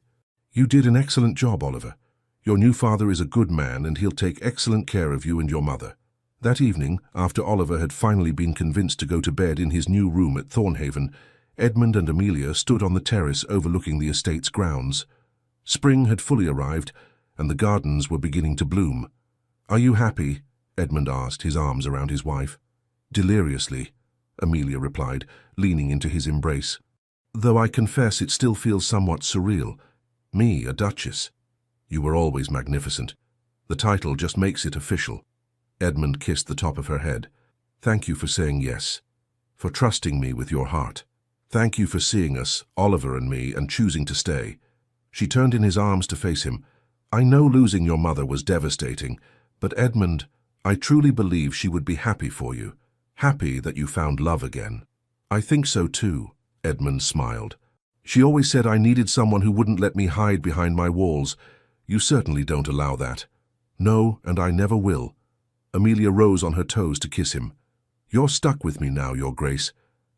"You did an excellent job, Oliver. Your new father is a good man and he'll take excellent care of you and your mother." That evening, after Oliver had finally been convinced to go to bed in his new room at Thornhaven, Edmund and Amelia stood on the terrace overlooking the estate's grounds. Spring had fully arrived, and the gardens were beginning to bloom. "Are you happy?" Edmund asked, his arms around his wife. "Deliriously," Amelia replied, leaning into his embrace. "Though I confess it still feels somewhat surreal. Me, a duchess. You were always magnificent. The title just makes it official." Edmund kissed the top of her head. "Thank you for saying yes, for trusting me with your heart. Thank you for seeing us, Oliver and me, and choosing to stay." She turned in his arms to face him. "I know losing your mother was devastating, but Edmund, I truly believe she would be happy for you, happy that you found love again." "I think so too," Edmund smiled. "She always said I needed someone who wouldn't let me hide behind my walls. You certainly don't allow that." "No, and I never will." Amelia rose on her toes to kiss him. "You're stuck with me now, Your Grace,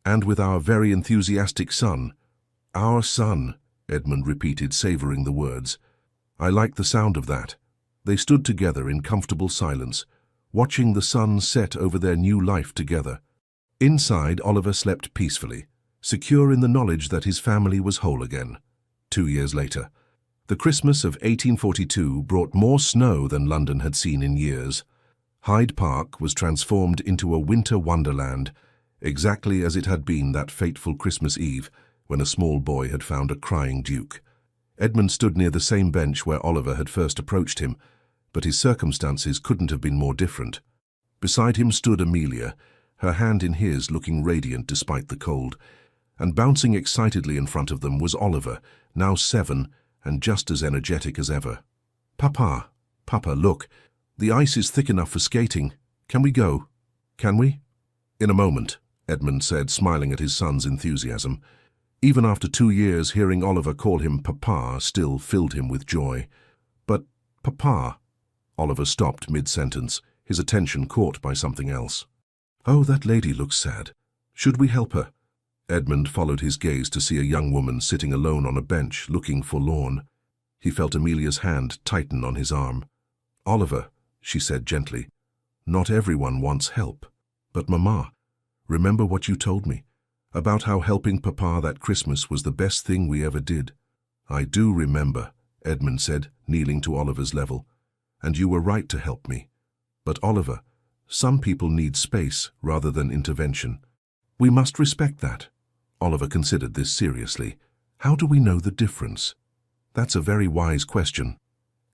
and with our very enthusiastic son." "Our son," Edmund repeated, savouring the words. "I like the sound of that." They stood together in comfortable silence, watching the sun set over their new life together. Inside, Oliver slept peacefully, secure in the knowledge that his family was whole again. 2 years later, the Christmas of 1842 brought more snow than London had seen in years. Hyde Park was transformed into a winter wonderland, exactly as it had been that fateful Christmas Eve when a small boy had found a crying duke. Edmund stood near the same bench where Oliver had first approached him, but his circumstances couldn't have been more different. Beside him stood Amelia, her hand in his, looking radiant despite the cold, and bouncing excitedly in front of them was Oliver, now 7 and just as energetic as ever. "Papa, Papa, look. The ice is thick enough for skating. Can we go?" "Can we?" "In a moment," Edmund said, smiling at his son's enthusiasm. Even after 2 years, hearing Oliver call him Papa still filled him with joy. "But, Papa—" Oliver stopped mid-sentence, his attention caught by something else. "Oh, that lady looks sad. Should we help her?" Edmund followed his gaze to see a young woman sitting alone on a bench, looking forlorn. He felt Amelia's hand tighten on his arm. "Oliver," she said gently, "not everyone wants help. But Mamma, remember what you told me, about how helping Papa that Christmas was the best thing we ever did." "I do remember," Edmund said, kneeling to Oliver's level. "And you were right to help me. But Oliver, some people need space rather than intervention. We must respect that." Oliver considered this seriously. "How do we know the difference?" "That's a very wise question."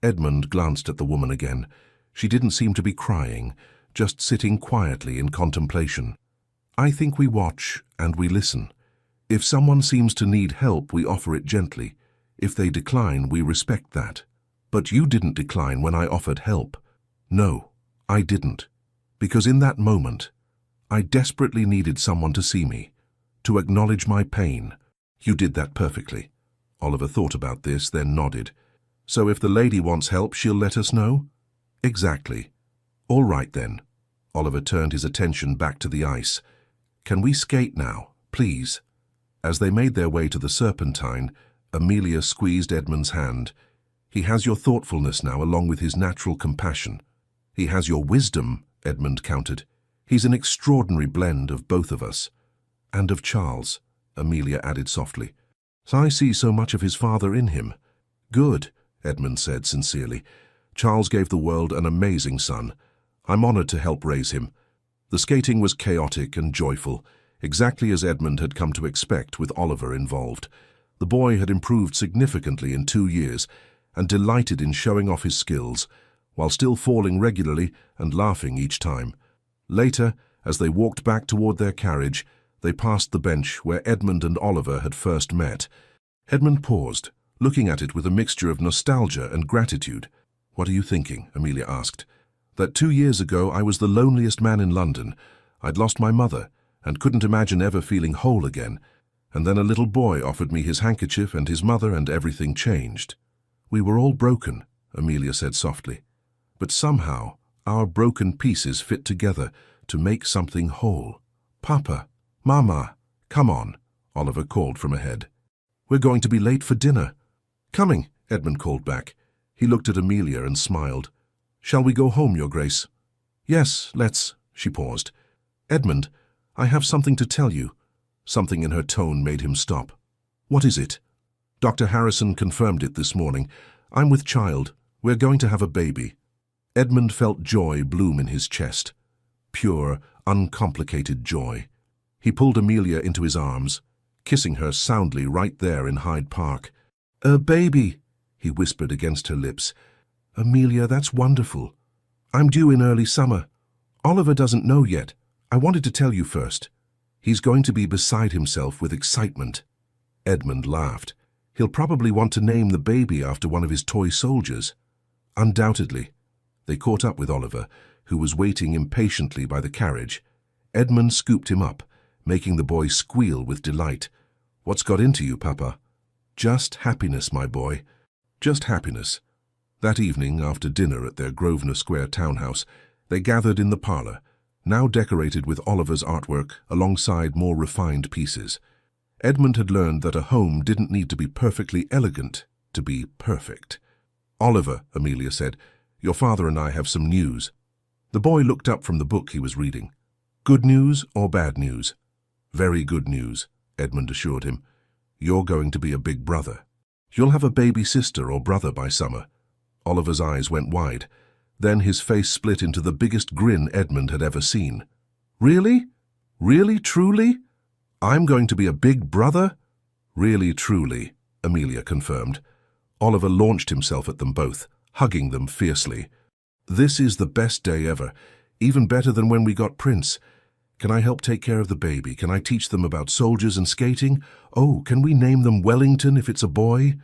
Edmund glanced at the woman again. She didn't seem to be crying, just sitting quietly in contemplation. I think we watch and we listen. If someone seems to need help, we offer it gently. If they decline, we respect that. But you didn't decline when I offered help. No, I didn't. Because in that moment, I desperately needed someone to see me, to acknowledge my pain. You did that perfectly. Oliver thought about this, then nodded. So if the lady wants help, she'll let us know? Exactly. All right then. Oliver turned his attention back to the ice. Can we skate now, please? As they made their way to the Serpentine, Amelia squeezed Edmund's hand. He has your thoughtfulness now, along with his natural compassion. He has your wisdom, Edmund countered. He's an extraordinary blend of both of us. And of Charles, Amelia added softly. I see so much of his father in him. Good, Edmund said sincerely. Charles gave the world an amazing son. I'm honored to help raise him. The skating was chaotic and joyful, exactly as Edmund had come to expect with Oliver involved. The boy had improved significantly in 2 years and delighted in showing off his skills, while still falling regularly and laughing each time. Later, as they walked back toward their carriage, they passed the bench where Edmund and Oliver had first met. Edmund paused, looking at it with a mixture of nostalgia and gratitude. What are you thinking? Amelia asked. That 2 years ago I was the loneliest man in London. I'd lost my mother and couldn't imagine ever feeling whole again. And then a little boy offered me his handkerchief and his mother, and everything changed. We were all broken, Amelia said softly. But somehow our broken pieces fit together to make something whole. Papa, Mama, come on, Oliver called from ahead. We're going to be late for dinner. Coming, Edmund called back. He looked at Amelia and smiled. Shall we go home, Your Grace? Yes, let's, she paused. Edmund, I have something to tell you. Something in her tone made him stop. What is it? Dr. Harrison confirmed it this morning. I'm with child. We're going to have a baby. Edmund felt joy bloom in his chest. Pure, uncomplicated joy. He pulled Amelia into his arms, kissing her soundly right there in Hyde Park. A baby, he whispered against her lips. Amelia, that's wonderful. I'm due in early summer. Oliver doesn't know yet. I wanted to tell you first. He's going to be beside himself with excitement. Edmund laughed. He'll probably want to name the baby after one of his toy soldiers. Undoubtedly. They caught up with Oliver, who was waiting impatiently by the carriage. Edmund scooped him up, making the boy squeal with delight. What's got into you, Papa? Just happiness, my boy. Just happiness. That evening, after dinner at their Grosvenor Square townhouse, they gathered in the parlor, now decorated with Oliver's artwork alongside more refined pieces. Edmund had learned that a home didn't need to be perfectly elegant to be perfect. Oliver, Amelia said, your father and I have some news. The boy looked up from the book he was reading. Good news or bad news? Very good news, Edmund assured him. You're going to be a big brother. You'll have a baby sister or brother by summer. Oliver's eyes went wide. Then his face split into the biggest grin Edmund had ever seen. Really? Really, truly? I'm going to be a big brother? Really, truly, Amelia confirmed. Oliver launched himself at them both, hugging them fiercely. This is the best day ever, even better than when we got Prince. Can I help take care of the baby? Can I teach them about soldiers and skating? Oh, can we name them Wellington if it's a boy?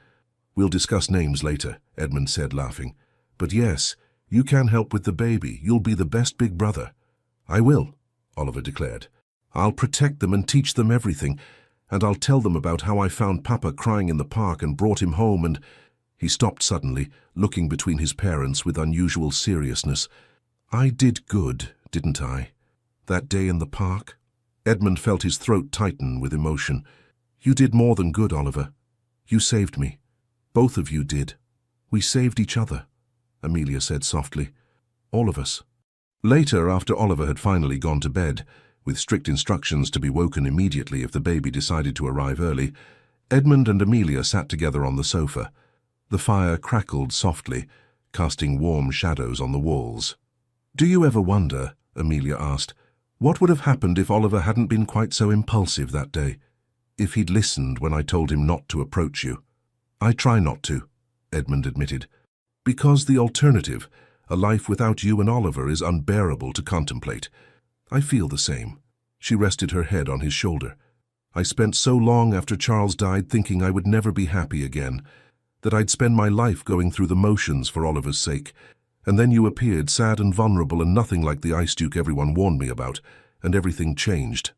We'll discuss names later, Edmund said, laughing. But yes, you can help with the baby. You'll be the best big brother. I will, Oliver declared. I'll protect them and teach them everything, and I'll tell them about how I found Papa crying in the park and brought him home and... He stopped suddenly, looking between his parents with unusual seriousness. I did good, didn't I? That day in the park? Edmund felt his throat tighten with emotion. You did more than good, Oliver. You saved me. Both of you did. We saved each other, Amelia said softly. All of us. Later, after Oliver had finally gone to bed, with strict instructions to be woken immediately if the baby decided to arrive early, Edmund and Amelia sat together on the sofa. The fire crackled softly, casting warm shadows on the walls. Do you ever wonder, Amelia asked, what would have happened if Oliver hadn't been quite so impulsive that day? If he'd listened when I told him not to approach you? I try not to, Edmund admitted. Because the alternative, a life without you and Oliver, is unbearable to contemplate. I feel the same. She rested her head on his shoulder. "I spent so long after Charles died thinking I would never be happy again, that I'd spend my life going through the motions for Oliver's sake. And then you appeared, sad and vulnerable and nothing like the Ice Duke everyone warned me about, and everything changed."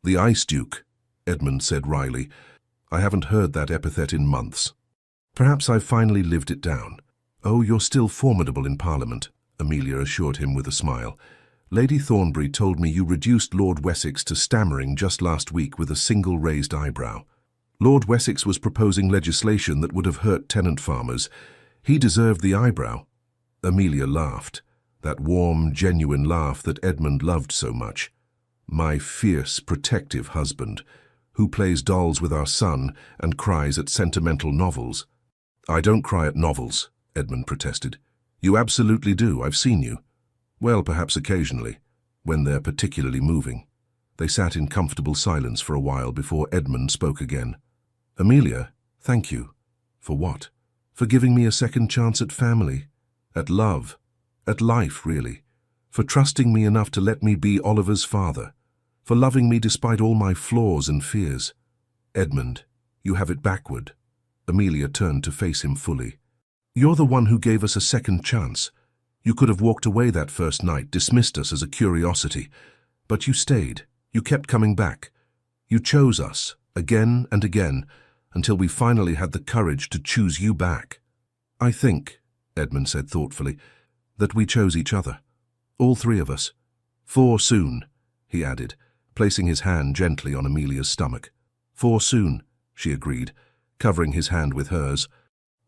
"The Ice Duke," Edmund said wryly. "I haven't heard that epithet in months." "Perhaps I've finally lived it down." "Oh, you're still formidable in Parliament," Amelia assured him with a smile. "Lady Thornbury told me you reduced Lord Wessex to stammering just last week with a single raised eyebrow. Lord Wessex was proposing legislation that would have hurt tenant farmers. He deserved the eyebrow." Amelia laughed, that warm, genuine laugh that Edmund loved so much. "My fierce, protective husband, who plays dolls with our son and cries at sentimental novels." "I don't cry at novels," Edmund protested. "You absolutely do, I've seen you." "Well, perhaps occasionally, when they're particularly moving." They sat in comfortable silence for a while before Edmund spoke again. "Amelia, thank you." "For what?" "For giving me a second chance at family, at love, at life, really. For trusting me enough to let me be Oliver's father. For loving me despite all my flaws and fears." "Edmund, you have it backward." Amelia turned to face him fully. "You're the one who gave us a second chance. You could have walked away that first night, dismissed us as a curiosity. But you stayed. You kept coming back. You chose us, again and again, until we finally had the courage to choose you back." "I think," Edmund said thoughtfully, "that we chose each other. All three of us. For soon," he added, placing his hand gently on Amelia's stomach. "For soon," she agreed, covering his hand with hers.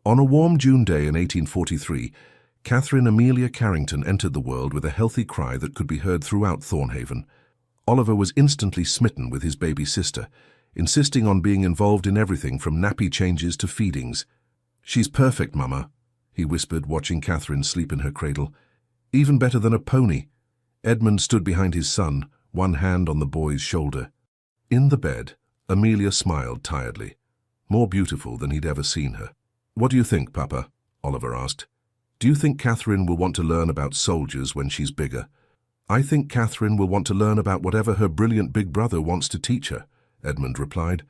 On a warm June day in 1843, Catherine Amelia Carrington entered the world with a healthy cry that could be heard throughout Thornhaven. Oliver was instantly smitten with his baby sister, insisting on being involved in everything from nappy changes to feedings. "She's perfect, Mama," he whispered, watching Catherine sleep in her cradle. "Even better than a pony." Edmund stood behind his son, one hand on the boy's shoulder. In the bed, Amelia smiled tiredly, more beautiful than he'd ever seen her. "What do you think, Papa?" Oliver asked. "Do you think Catherine will want to learn about soldiers when she's bigger?" "I think Catherine will want to learn about whatever her brilliant big brother wants to teach her," Edmund replied,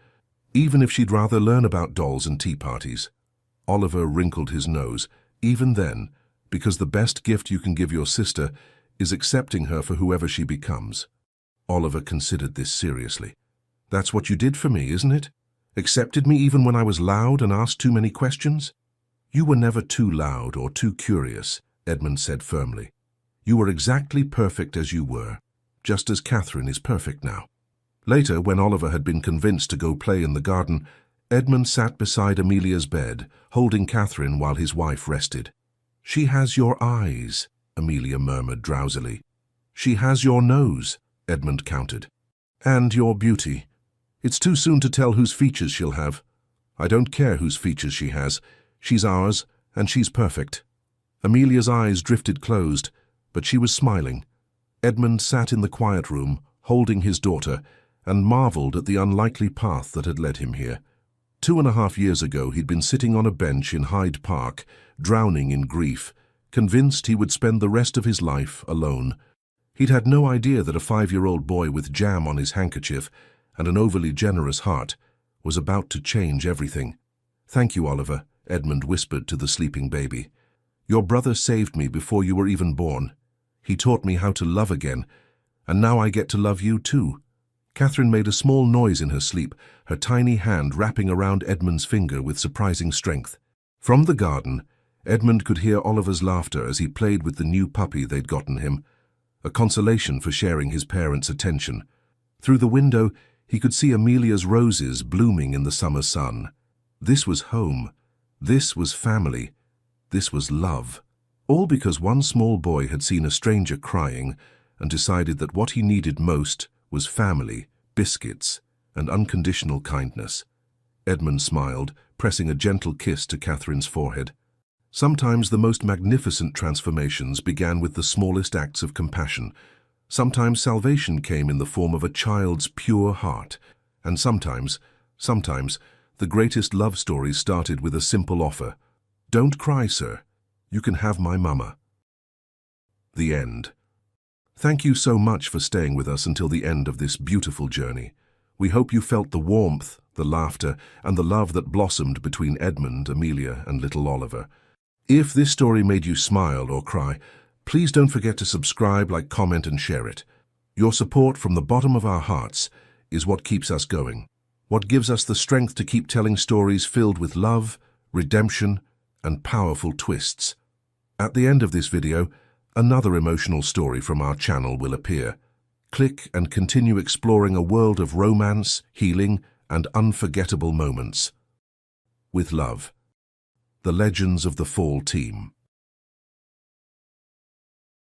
"even if she'd rather learn about dolls and tea parties." Oliver wrinkled his nose. "Even then, because the best gift you can give your sister is accepting her for whoever she becomes." Oliver considered this seriously. "That's what you did for me, isn't it? Accepted me even when I was loud and asked too many questions?" "You were never too loud or too curious," Edmund said firmly. "You were exactly perfect as you were, just as Catherine is perfect now." Later, when Oliver had been convinced to go play in the garden, Edmund sat beside Amelia's bed, holding Catherine while his wife rested. "She has your eyes," Amelia murmured drowsily. "She has your nose," Edmund countered. "And your beauty. It's too soon to tell whose features she'll have. I don't care whose features she has. She's ours, and she's perfect." Amelia's eyes drifted closed, but she was smiling. Edmund sat in the quiet room, holding his daughter, and marveled at the unlikely path that had led him here. 2.5 years ago, he'd been sitting on a bench in Hyde Park, drowning in grief, convinced he would spend the rest of his life alone. He'd had no idea that a 5-year-old boy with jam on his handkerchief and an overly generous heart was about to change everything. "Thank you, Oliver," Edmund whispered to the sleeping baby. "Your brother saved me before you were even born. He taught me how to love again, and now I get to love you too." Catherine made a small noise in her sleep, her tiny hand wrapping around Edmund's finger with surprising strength. From the garden, Edmund could hear Oliver's laughter as he played with the new puppy they'd gotten him, a consolation for sharing his parents' attention. Through the window, he could see Amelia's roses blooming in the summer sun. This was home. This was family. This was love. All because one small boy had seen a stranger crying and decided that what he needed most was family, biscuits, and unconditional kindness. Edmund smiled, pressing a gentle kiss to Catherine's forehead. Sometimes the most magnificent transformations began with the smallest acts of compassion. Sometimes salvation came in the form of a child's pure heart. And sometimes, the greatest love stories started with a simple offer. "Don't cry, sir. You can have my mama." The end. Thank you so much for staying with us until the end of this beautiful journey. We hope you felt the warmth, the laughter, and the love that blossomed between Edmund, Amelia, and little Oliver. If this story made you smile or cry, please don't forget to subscribe, like, comment, and share it. Your support from the bottom of our hearts is what keeps us going, what gives us the strength to keep telling stories filled with love, redemption, and powerful twists. At the end of this video, another emotional story from our channel will appear. Click and continue exploring a world of romance, healing, and unforgettable moments. With love, The Legends of the Fall Team.